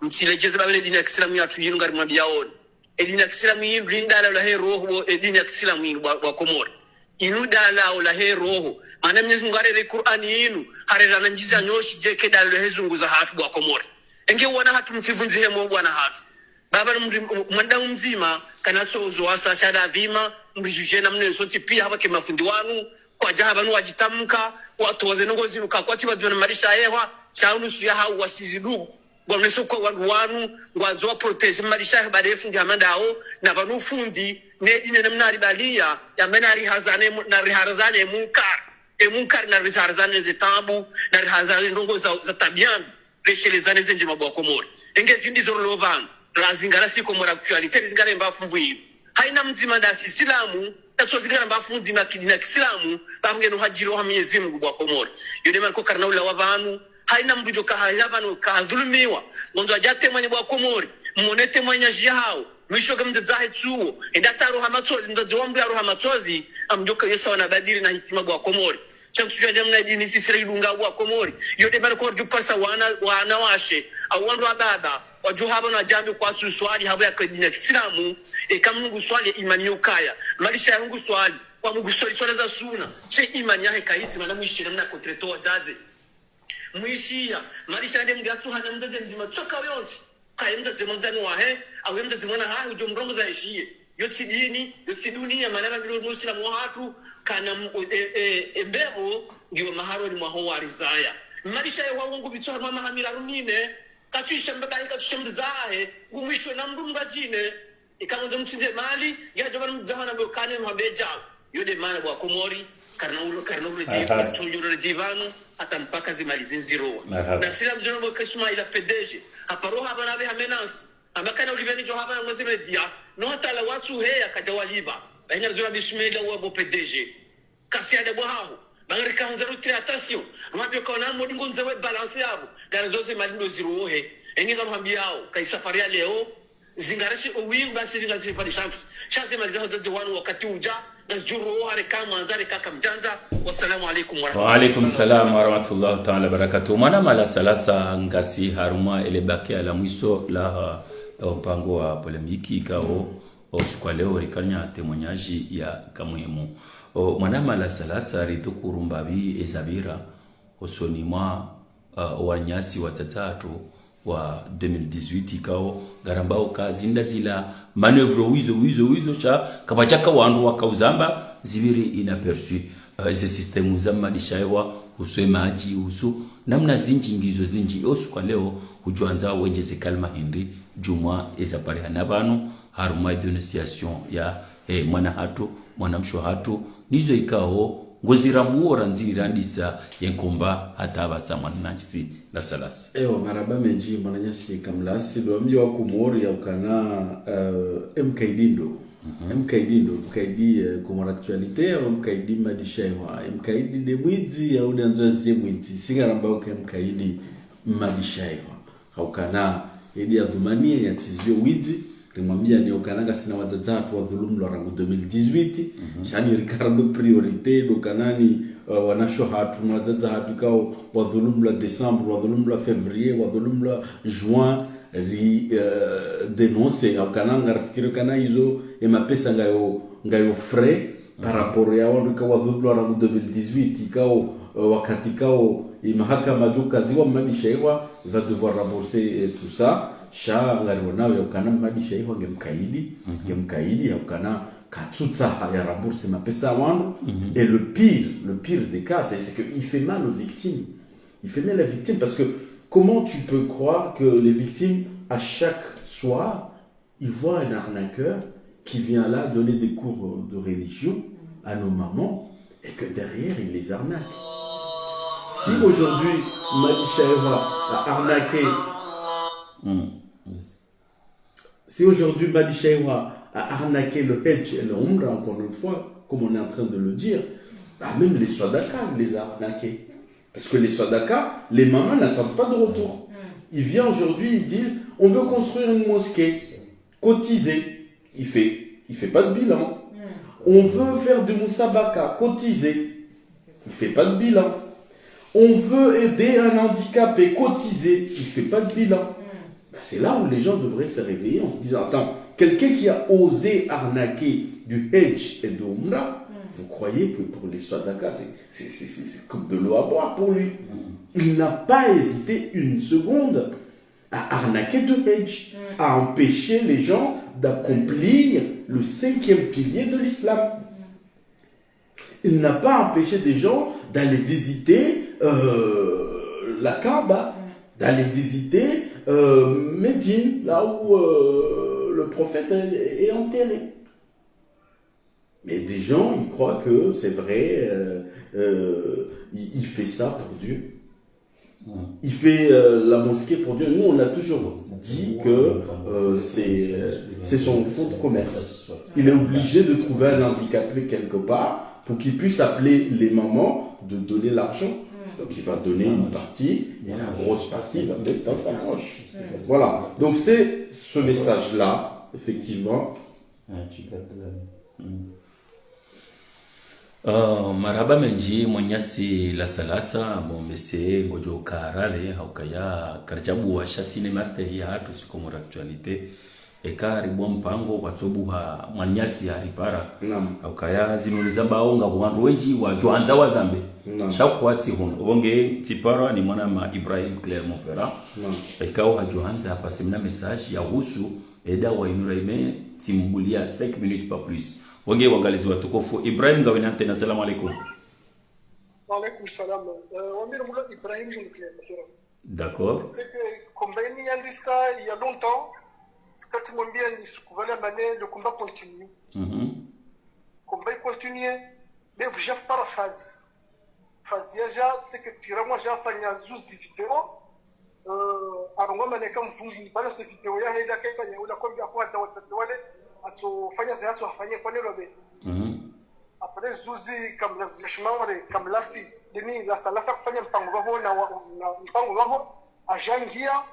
mchilejeze babele dini ya kisilamu ya tuyinu ngari mwabiyaoni edini ya kisilamu yindu lindala ula he roho edini ya kisilamu yindu wa Komori inu dala ula he roho mana Mwenyezi Mungu arere Qur'ani yinu harera na njiza nyoshi jeke dala ula he zunguza hatu wa Komori enge wana hatu mtivunzi hemo wana hatu baba mwandamu mzima kanatso uzo wasa shada vima mbijuje na mne soti pia haba ke mafundi wanu kwa jahaba nu wajitamka watu wazenongo zinuka kwa tiba na marisha yewa chaunu suya hau wasizidu gwamneso kwa wanu ngwazo protege marisha barefu ndiamandao na banufundi nedine namnari balia ya menari hazane na riharazane munkar na riharazane zitabu na riharazane ndongo za tabian reshelezane zenje mabwa Komori enge zindi zorlo ban razingara siko mora actuality zingara mbafunvu hivi haina mzima da Islamu tatozingara mbafunzi na kidina Islamu bamgeno hajiro ha Mwenyezi Mungu wa Komori yone marko karnaula wabanu haina mbujo kahayabano kahadhulumiwa ngondo ajate mwenye wa Komori monete mwenye jihao mwisho gamde zahe chuo endata roha matozi ndo jombu ya roha matozi amjoka Yesu wana badiri na hitima wa Komori chamsuja jamna dini sisi ridunga wa Komori yode marko jupasa wana washe au wandu ababa wajuhaba na jambo kwa swali habo ya kidini ya Islamu ekamungu swali imani yokaya malisha yangu swali kwa mungu swali za suna che imani yake kaiti mana mwishi namna kotreto wazaze mwishia malisha ande mgatu hana mzaze mzima toka yonsi kaya mzaze mzani wahe au mzaze mwana hai ujo mrongo za ishie yotsi dunia manara bilo Muslimu watu kana embebo ngiwa maharo ni mwaho warizaya malisha ya wangu bitwa mama hamira runine katusha mbadai katusha mzahe ngumishwe na mrunga jine ikamonde mtinde mali ya jobana mzahana bokane mhabeja yode mana wa Komori karnaulo jiva chunjuro jivanu hata mpaka zimalize zero na sila mjono kashma ila pedeje haparoha banabe hamenas amakana uliveni jo haba mwezi media no hata watu heya kadawaliba baina rjula bismillah wa bo pedeje kasiade bohaho bangari kanzaru attention mwabyo kaona modingo nzewe balance yabo dara zose malindo zero he engi ngamwambiao kai safari ya leo zingarashi uwingu basi zingazi pali chance maliza hoto wanu wakati uja nasjuru hare kama andare kaka mjanja wassalamu alaikum wa alaikum salam wa rahmatullahi ta'ala barakatuh mana mala salasa ngasi haruma elebaki ala mwiso la mpango wa polemiki kao kwa leo rikanya temonyaji ya kamuhemu mana mala salasa ritukurumbabi ezabira osonima wanyasi watatatu wa 2018 kao garambao kazinda zila manevro wizo cha kabachaka wandu wakauzamba zibiri inaperçu ze systemu za madishaiwa uswe maji usu namna zinji osu kwa leo hujuanza wenjeze kalma Henry jumwa ezapare hanabano haruma denunciation ya mwana hatu mwana msho hatu nizo ikao ngozira muora nzira ndisa yenkomba hataba samanachisi la salasa maraba menji mananyasi kamlasi do mji wa Komori ya ukana mkaidindo mkaidi comme actualité mkaidi madishaiwa mkaidi de mwizi ya udanzo ze mwizi singaramba mkaidi madishaira haukana edi adhumania ya tizio wizi rimwambia ni ukananga sina wazazatu wa dhulumu la rangu 2018 shani Ricardo priorite dokanani wanasho hatu mwazaza hatu kao wa dhulumu la Desembre wa dhulumu la Février wa dhulumu la Juin ri denonce ukananga rafikiri kana hizo emapesa ngayo frais par rapport ya wandu wa dhulumu la rangu 2018 kao wakati kao mahakama duka ziwa madishaira va devoir rembourser tout ça sha ngariona yokana madisha hiyo ngemkaidi yokana katsutsa ya rembourser mapesa wanu et le pire des cas c'est que il fait mal aux victimes, il fait mal à la victime parce que comment tu peux croire que les victimes à chaque soir ils voient un arnaqueur qui vient là donner des cours de religion à nos mamans et que derrière il les arnaque. Si aujourd'hui Madisha a arnaqué si aujourd'hui Madishaïwa a arnaqué le Hajj et le Umrah, encore une fois, comme on est en train de le dire, même les Sadaka les a arnaqués. Parce que les Sadaka, les mamans n'attendent pas de retour. Ils viennent aujourd'hui, ils disent, on veut construire une mosquée, cotiser. Il fait pas de bilan. On veut faire du Moussabaka, cotiser. Il fait pas de bilan. On veut aider un handicapé, cotiser. Il fait pas de bilan. C'est là où les gens devraient se réveiller en se disant, attends, quelqu'un qui a osé arnaquer du Hajj et de Umrah, vous croyez que pour les Sadaka, c'est comme de l'eau à boire pour lui. Il n'a pas hésité une seconde à arnaquer de Hajj, à empêcher les gens d'accomplir le 5e pilier de l'islam. Il n'a pas empêché des gens d'aller visiter la Kaaba, d'aller visiter Médine, là où le prophète est enterré. Mais des gens, ils croient que c'est vrai, il fait ça pour Dieu. Il fait la mosquée pour Dieu. Nous, on a toujours dit que c'est son fonds de commerce. Il est obligé de trouver un handicapé quelque part pour qu'il puisse appeler les mamans de donner l'argent. Donc il va donner une partie et la grosse partie va mettre dans sa poche. Voilà. Donc c'est ce message-là, effectivement. Marhaba menji mwenyasi la salasa bombese ngojo karale haukaya karjabu wa shasine master ya hatu sikomora actualite eka ribo mpango watobuha mwenyasi ya ripara haukaya zinuliza baonga wandu wenji wa joanza wazambe shakwati hono bonge tipara ni mwana ma Ibrahim Clermont Ferrand eka wa joanza hapa semna message ya husu eda wa inuraime timbulia 5 minutes pas plus. Bonge wangalizi watukufu Ibrahim Gawina tena, assalamu alaikum. Wa alaikum salam. Wamir Moula Ibrahim Clermont Ferrand. D'accord. C'est que comme ben il y a ça il y a longtemps, quand tu m'as bien dit que voilà mané le combat continue. Combat continue, mais j'ai pas phase. Phase déjà c'est que tu moi j'ai fait une zuzi vidéo arongwa mané comme fungi bala cette vidéo ya heda kefanya ula kombi akwa WhatsApp wale atofanya zatu afanye kwa nilo be après zuzi comme la shimawale comme la si deni la salasa kufanya mpango wao na mpango wao ajangia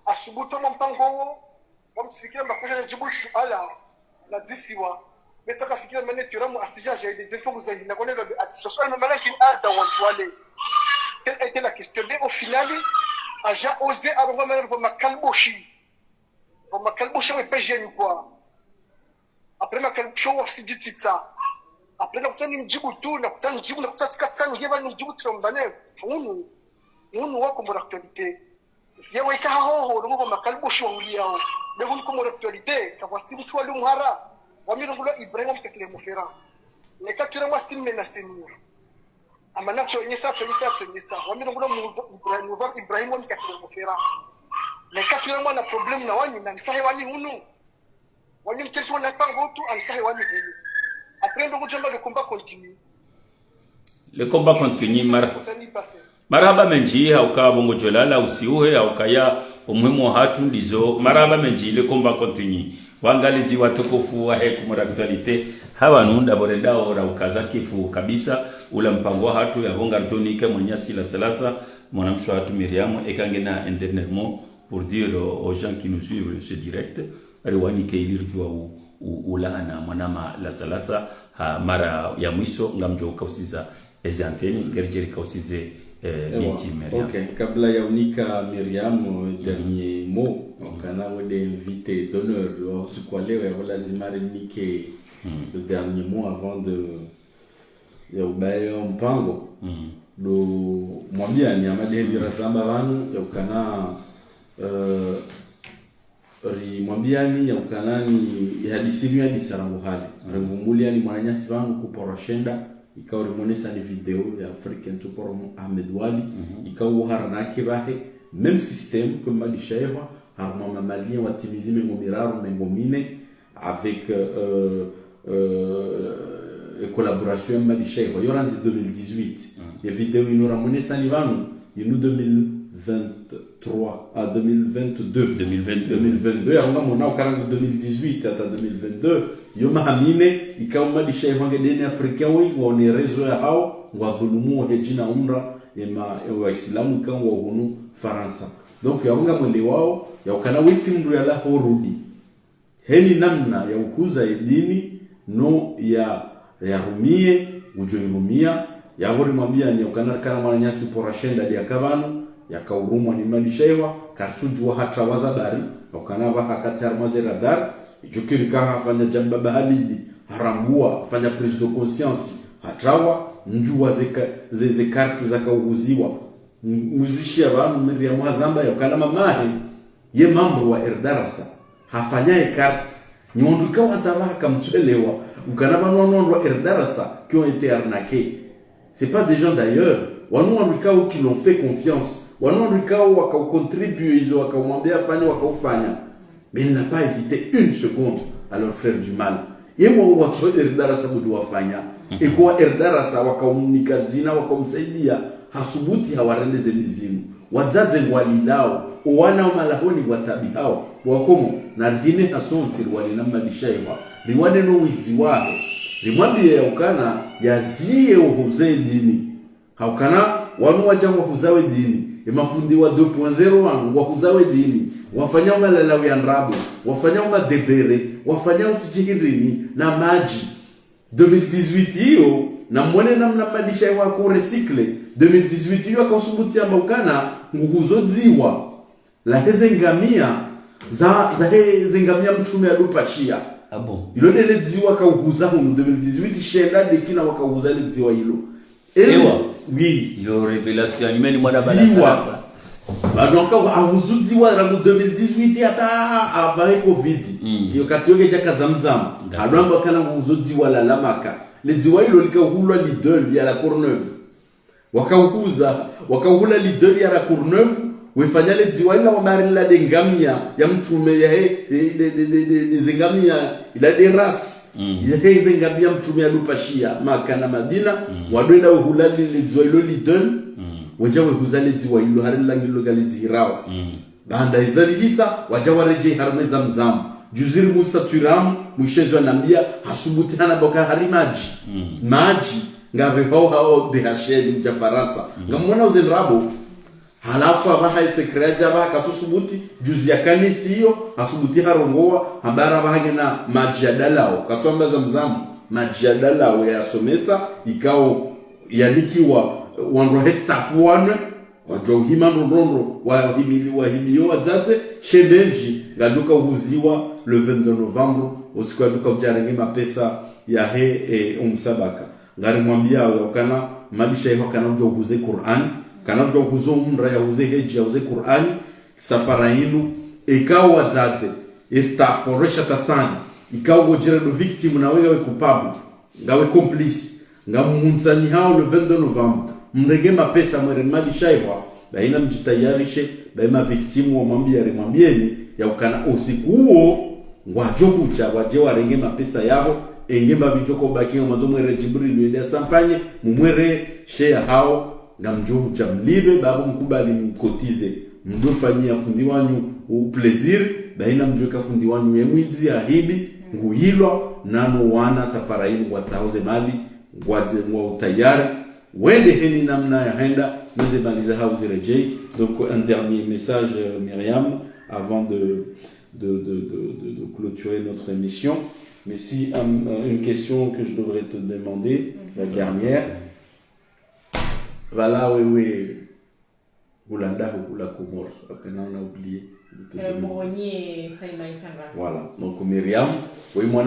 asubuto mpango wao wamsifikia mbakuja jibu ala la disiwa betaka fikira mane turamu asija j'ai des défauts vous avez na kwa nilo be social malaki ada wale quelle était la question mais au final aja osé arongwa mane pour makalboshi mais pas gêne quoi. Après ma kalbusho wasi ditita après nakutani mjibu tu nakutani mjibu nakutatika tsani ngeva mjibu trombane unu wako mo actualité zia weka ho ngo makalbusho uliao lego nko mo actualité kwa simu tu ali muhara wamirungulo Ibrahim Clermont Ferrand nekatura mwa simme na simu amana chonyesa wamirungulo Ibrahim Clermont Ferrand nekatura mwa na problem na wanyu na nsahe wani hunu. Après, le combat continue. Le combat continue. Marhaba menji hauka bongo jolala usiuhe haukaya umuhimu wa hatu ndizo. Marhaba menji le combat continue. Wangalizi watukufu wa heku actualite hawa nunda borenda ora ukaza kifu kabisa ula mpango wa hatu ya bonga rjonike mwenyasi la salasa mon ami Chouatou Myriam et kangena dernièrement pour dire aux gens qui nous suivent ce direct ariwani kailir jua u laana manama la salasa mara ya mwiso ngamjo kausiza ezanteni gerjeri kausize binti Myriam. Okay, kabla ya unika Myriam dernier mot kana wode invité d'honneur kwa leo ya lazima nike le dernier mot avant de ya ubaya mpango do mwambia ni amade rasamba vanu ya ukana ri mwambiani ya ukanani ya hadisi ya disarango hali revumbuli ni mwanyasi vangu kuporoshenda ikaw remonesa ni video ya African to por Ahmed Wali ikaw haranake bahe même système que malishaewa harma malien watimizime ngomiraru mengomine avec collaboration malishaewa yoranzi 2018 ya video inora monesa ni vanu inu 2023 à 2022 ya mona ukaranga 2018 hata 2022 yoma hamine ikauma lishaye ngedeni africain wengi waone rezo ya hao ngwadhulumu hejina umra ema waislamu kan wa hunu Faransa donc yaunga mwende wao ya ukana witi mndu ya la horudi heni namna ya ukuza edini no ya rumie ujoirumia ya hori mwambia ni ukana kana mwananyasi porashenda ya kabanu ya kaurumwa ni malishaewa karchujwa hata wazabari ukana ba hakati harmaze radar jukiri kaha fanya jamba bahalidi harambua fanya prise de conscience hatrawa njua ze karti za kauziwa muzishi abantu Myriam Azamba yakana mamahe ye mambo wa erdarasa hafanyaye karti nyonduka watabaka mtwelewa ukana banono wa erdarasa qui ont été arnaqués c'est pas des gens d'ailleurs wanu wanukao qui l'ont fait confiance wanu wanukao wakao contribuer izo wakamwambia fanya wakaufanya. Mais il n'a pas hésité une seconde à leur faire du mal. Et moi, on va trouver Erdarasa Buduafanya. Et quoi, Erdarasa, wakaumunika zina, wakamsaidia, hasubuti hawareleze mizimu. Wazaze walilao, uwana umalahoni watabi hao. Wakomo, na rihine hasonti riwani na malishaewa. Riwane no widziwahe. Rimwambi ya ukana, yaziye uhuze dini. Haukana, wanu wajangu wahuzawe dini. Mafundi wa 2.0 wangu wahuzawe dini. Wafanya umalalawi ya nrabu, wafanya umadebere, wafanya utijihirini na maji 2018 hiyo na mwene namna madisha wako recycle 2018 hiyo akasubutia mbukana nguzo dziwa la hezengamia za hezengamia mtume ya lupashia abo ilo nele dziwa kauguza hu 2018 shenda dekina wakauguza le dziwa hilo ewa oui yo revelation imeni mwada balasa donc avuzudziwa rangu 2018 hata avae covid iyo katoke jaka zamzam alwamba kana nguzodziwa la lamaka le dziwa hilo likahulwa lidol ya la Courneuve wakauhula lidol ya la Courneuve wefanya le dziwa ila wamarila de ngamia ya mtume ya de ngamia ila de ras ya hizo ngamia mtume ya lupashia Maka na Madina wadwenda uhula le dziwa hilo lidol wajawe huzale dziwa hilo harila ngilo galizirawa banda izali hisa wajawa reje harme zamzam juziri Musa Turam mwishezwa nambia hasubuti hana boka harimaji maji ngabe hao de hashedi mja Faransa ngamona uzenrabo halafu abaha sekreja ba katusubuti juzi ya kanisi hiyo hasubuti harongoa habara bahagena maji ya dalao katwamba zamzam maji ya dalao ya somesa ikao yalikiwa wanrohe staff one wajwa himano rondo wahimio wazaze shedenji gaduka uhuziwa le 22 Novembre usiku aduka ujarenge mapesa ya umsabaka ngari mwambia wakana malisha hiyo kana mjo uhuze Qur'an kana mjo uhuzo umra ya uhuze heji ya uhuze Qur'an safara inu ikao wazaze staff oresha tasani ikao gojera do victim na wewe kupabu ngawe complice ngamunzani hao le 22 Novembre mrege mapesa mwere mali shaibwa baina mjitayarishe baina victimu wa mwambieni ya ukana usiku huo wajokucha waje warenge mapesa yao engemba bijoko baki mazo mwere Jibril ile sampanye mumwere share hao na mjokucha mlibe babu mkubali mkotize mdofanyia fundi wanyu plaisir baina mjoka fundi wanyu yemwizi ahidi nguhilo nano wana safara hii watsauze mali waje mwa utayari wende heni namna ya henda nous maliza hauzirejei. Donc un dernier message Myriam avant de clôturer notre émission. Mais si une question que je devrais te demander, la dernière. Voilà, oui. Oulanda ou la Comore, on a oublié. Moroni et Salimani Sandra. Voilà, donc Myriam, oui, moi,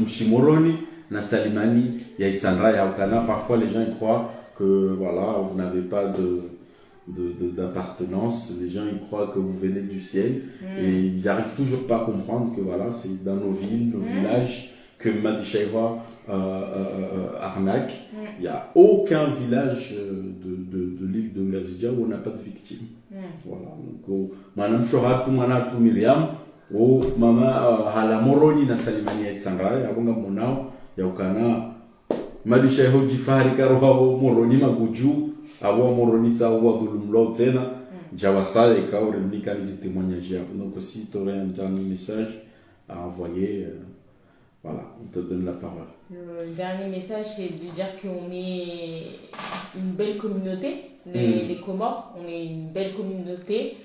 je Moroni, na Salimani, ya Sandra, ya Okana. Parfois, les gens ils croient que voilà, vous n'avez pas d'appartenance. Les gens ils croient que vous venez du ciel et ils n'arrivent toujours pas à comprendre que voilà, c'est dans nos villes, nos villages que Madishaïwa arnaque. Il n'y a aucun village de l'île de Ngazidja où on n'a pas de victimes. Voilà. Donc, Madame Shoratu, Manatu Myriam, ou Mama Halamoroni na Salimani et Sangrai, Abonga Monao, Yaukana, Madishaïho Jifari Karoha, Moroni Maguju, Awa Moroni Tawa Gulumlo Tena, Jawasal et Kaur, les témoignages. Donc, si tu aurais un dernier message à envoyer. Voilà, on te donne la parole. Le dernier message, c'est de dire qu'on est une belle communauté, les Comores, on est une belle communauté.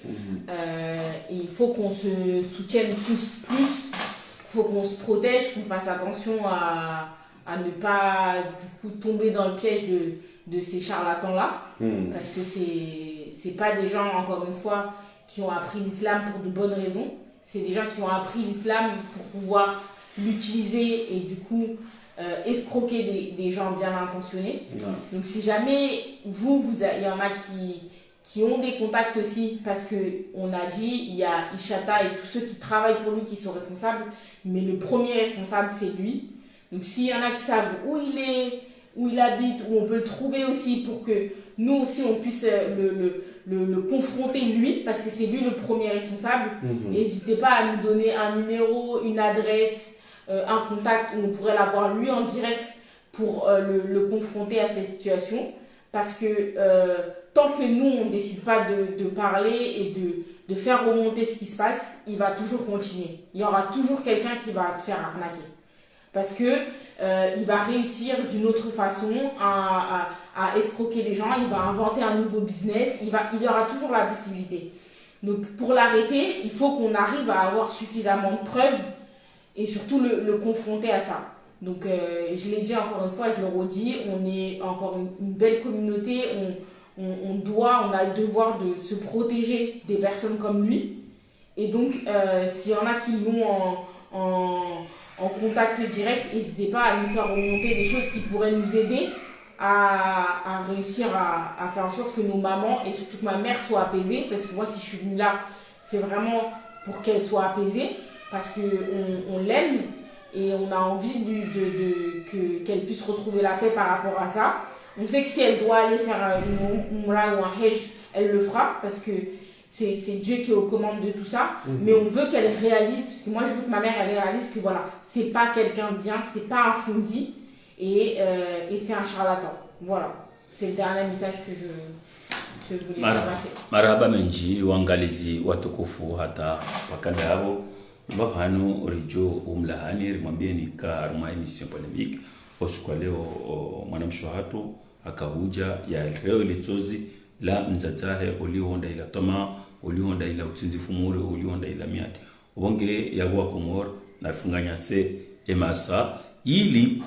Et il faut qu'on se soutienne tous plus, il faut qu'on se protège, qu'on fasse attention à ne pas du coup tomber dans le piège de ces charlatans-là. Parce que c'est pas des gens, encore une fois, qui ont appris l'islam pour de bonnes raisons. C'est des gens qui ont appris l'islam pour pouvoir l'utiliser et du coup escroquer des gens bien intentionnés. Donc si jamais il y en a qui ont des contacts aussi, parce que on a dit il y a Ishata et tous ceux qui travaillent pour lui qui sont responsables, mais le premier responsable c'est lui. Donc s'il y en a qui savent où il habite, où on peut le trouver aussi pour que nous aussi on puisse le confronter lui, parce que c'est lui le premier responsable. N'hésitez pas à nous donner un numéro, une adresse, un contact où on pourrait l'avoir lui en direct pour le confronter à cette situation, parce que tant que nous on ne décide pas de parler et de faire remonter ce qui se passe, il va toujours continuer. Il y aura toujours quelqu'un qui va se faire arnaquer, parce que il va réussir d'une autre façon à escroquer les gens, il va inventer un nouveau business, il y aura toujours la possibilité. Donc pour l'arrêter, il faut qu'on arrive à avoir suffisamment de preuves et surtout le confronter à ça. Donc je l'ai dit encore une fois, je le redis, on est encore une belle communauté, on a le devoir de se protéger des personnes comme lui. Et donc s'il y en a qui l'ont en contact direct, n'hésitez pas à nous faire remonter des choses qui pourraient nous aider à réussir à faire en sorte que nos mamans et surtout que ma mère soient apaisées, parce que moi si je suis venue là, c'est vraiment pour qu'elle soit apaisée, parce qu'on l'aime et on a envie qu'elle puisse retrouver la paix par rapport à ça. On sait que si elle doit aller faire une umrah ou un hajj, elle le fera, parce que c'est Dieu qui est aux commandes de tout ça. Mais on veut qu'elle réalise, parce que moi je veux que ma mère elle réalise que voilà, c'est pas quelqu'un de bien, c'est pas un fondi et c'est un charlatan. Voilà, c'est le dernier message que je voulais passer. Marhaba menji wangalizi watukufu hata wakanda hao mbapano orijo umlahani rimwambieni ka aruma emission polemique osukwa leo mwanamshohatu akahuja ya leo ilitozi la mzatahe ulionda ila toma ulionda ila utinzifu muri ulionda ila miati ubonge yawa Komor na funganya se emasa ili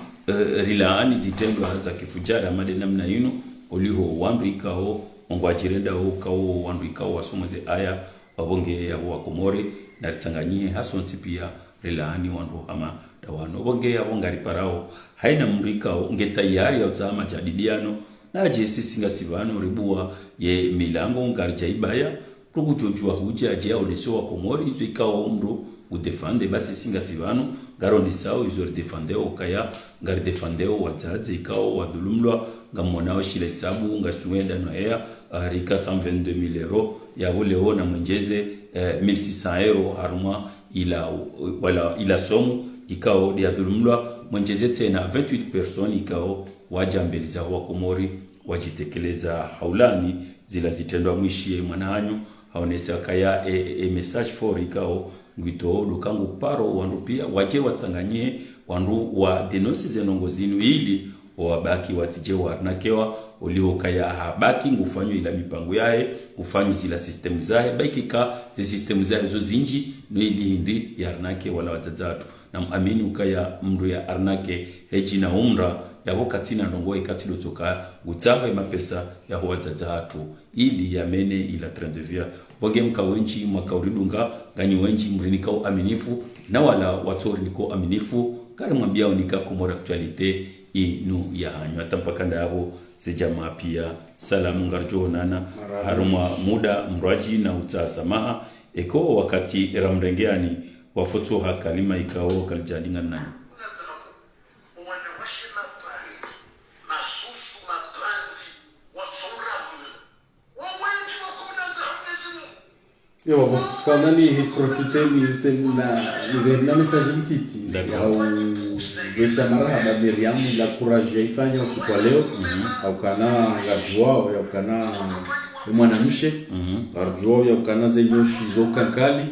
rilaani zitendo haza kifujara made namna yino uliho wandu ikao ongwajirenda ho kao wandu ikao wasomoze aya wabonge yawa Komori na tsanganyie hasonti pia rilaani wandu hama dawano bonge yabonga riparao haina mrikao ngetayari ya utama jadidiano na jesi singa sivano ribua ye milango ngarja ibaya kugujojua huja aje oneso wa Komori izo ikao mru udefande basi singa sivano garo nisao izo defendeo kaya ngar defendeo wataze ikao wadulumlwa ngamonao shile sabu ngasuenda no ya rika 122,000 euros ya voleo na mwenjeze 1,600 euros haruma ila somu ikao dia dulumlwa mwenjeze tena 28 personnes ikao wajambeliza wa Komori wajitekeleza haulani zila zitendwa mwishie mwanahanyo haonesa kaya message for ikao ngwito lukangu paro wandu pia waje watsanganyie wandu wa denonsi zenongo zinu ili wabaki watije warnakewa uliokaya habaki ngufanywe ila mipango yae ufanywe zila system zae baikika zi system zae zo zinji no ilindi yarnake wala wazazatu na amini ukaya mru ya arnake heji na umra yabo katina ndongo ikatilo toka utsawe mapesa ya wazazatu ili yamene ila trendevia boge mka wenji mwakauridunga ganyi wenji mrinika aminifu na wala watori niko aminifu kari mwambia unika Comore Actualité inu ya hanyu atampakanda yabo sejama pia salamu ngarjo nana haruma muda mraji na utasamaha eko wakati ramrengeani wafotoha kalima ikao kaljadinga nani Yo, bon, kama ni profiter ni semina ni message mtiti au besha marhaba Miriam la courage ifanya usiku leo au kana ngajwao au kana mwanamshe arjwao au kana zenyoshi zo kankali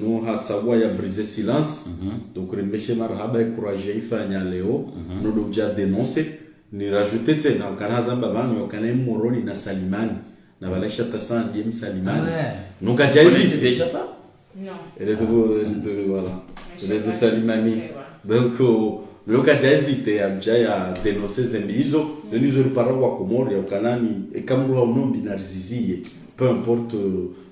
no hatsabwa ya briser silence donc remeshe marhaba courage ifanya leo no doja dénoncer ni rajouter tena kana zamba banu kana moroni na Salimani na valesha tasan James Salimani donc a c'est déjà ça Non. Elle est de voilà. Elle est de Salimani. Donc le cas hésité à déjà dénoncer Zembizo, Zembizo le parent wa Comore ya Kanani et Kamrua au nom binarizizie, peu importe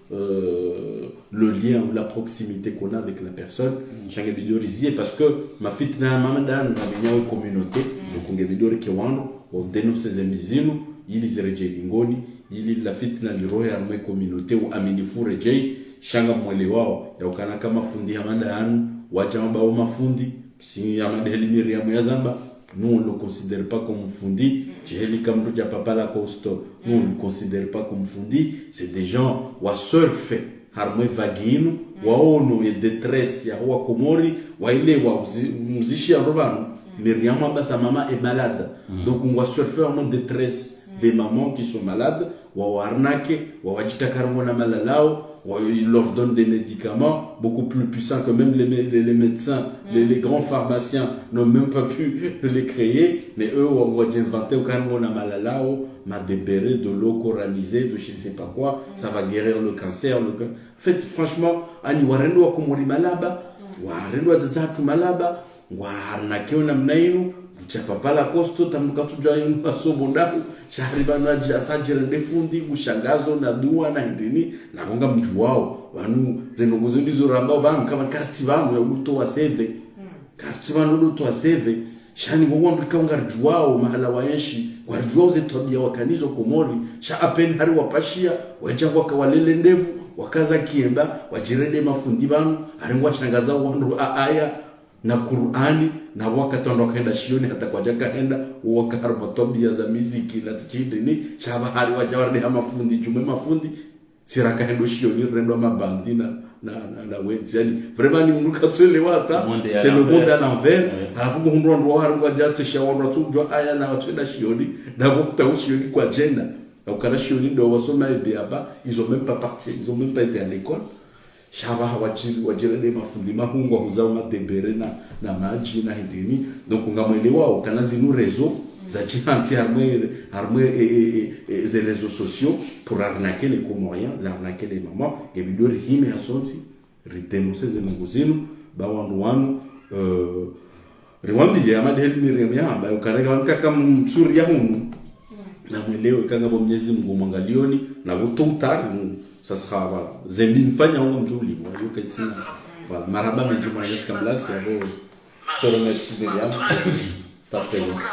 le lien ou la proximité qu'on a avec la personne, chaque vidéo rizier parce que ma fille na maman dan na une communauté, donc on vidéo qui wano au dénoncer Zembizino, ili zireje lingoni, ili la fille na liroho ya communauté ou aminifu rejei shanga mwele wao ya ukana kama fundi ya manda yanu wajama bao mafundi si ya manda heli Miriam ya Zamba nous on le considère pas comme fundi jeli comme ruja papa la costo nous on le considère pas comme fundi c'est des gens wa surfe harmwe vaginu waono et détresse ya wa Komori wa ile wa muzishi ya robano Miriam sa maman est malade donc on va surfer en détresse des mamans qui sont malades wa arnaque wa wajita karango na malalao il leur donne des médicaments beaucoup plus puissants que même les médecins, les grands pharmaciens n'ont même pas pu les créer, mais eux ont inventé quand on a malalao, m'a débéré de l'eau coralisée, de je sais pas quoi, ça va guérir le cancer. En fait, franchement, ani warendo wa Komori malaba, warendo wa zazatu malaba, warnakeo na mnainu, chapapa la costo tamuka tujua inu asobondaku shariba na jasajere ndefundi ushangazo na dua na ndini na konga mtu wao wanu zenongozo ndizo rambao bangu kama karti bangu ya uto wa seve karti bangu uto wa seve shani ngomwa mkaunga rjuwao mahala waenshi kwa rjuwao zetobia wakanizo Komori sha apeni hari wapashia wajangwa kawalele ndevu wakaza kiemba wajirede mafundi bangu haringwa shangaza wandu aya na Qur'ani na wakati wakaenda shioni hata kwa jaka henda wakaharba tobia za muziki na chidini shaba hari wajawarde ama fundi jume mafundi siraka hendo shioni rendo mabandi na wenzi yani vraiment ni mnuka twele wata c'est le monde à l'envers alafu kundo ndo hari wajatse shawarwa tujwa aya na watwenda shioni na wakati shioni kwa agenda na ukana shioni ndo wasoma hapa ils ont même pas parti ils ont même pas été à l'école shaba wajirede mafundi mahungwa huzao madebere na maji na hindini donc ngamwelewa kana zinu réseau za chihanti armé les réseaux sociaux pour arnaquer les Comoriens, l'arnaquer les mamans et vidéo rihime asonti dénoncer les ngozinu ba wandu riwambi ya madheli Miriam ya ba ukana kaka msuri ya hunu na mwelewe kanga bo Mwenyezi Mungu mwangalioni na ututari ça sera voilà Zembi mfanya wangu mjuli wa yuko tsina voilà maraba mjuma yeska blasi yabo to remercie Miriam par présence.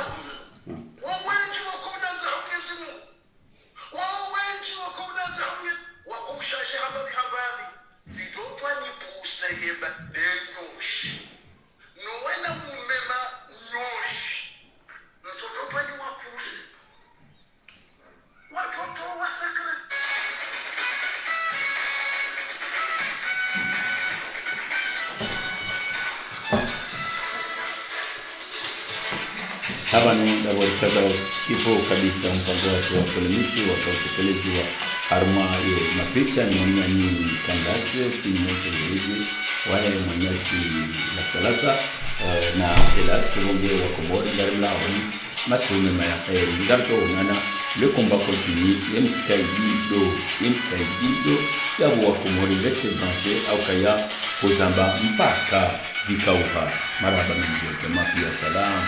Haba ni wakaza kifo kabisa mpango wake wa polemiki wakatekelezi wa harma ya mapicha ni mwenye kandasi timozo hizi wale mwenyasi la salasa na elasi wonge wa Komori ngarimla masome maya kheri ngarto ngana le combat continue yem kaidido ya wa Komori reste branché au kaya kozamba mpaka zikauka maraba mingi jamaa pia salam.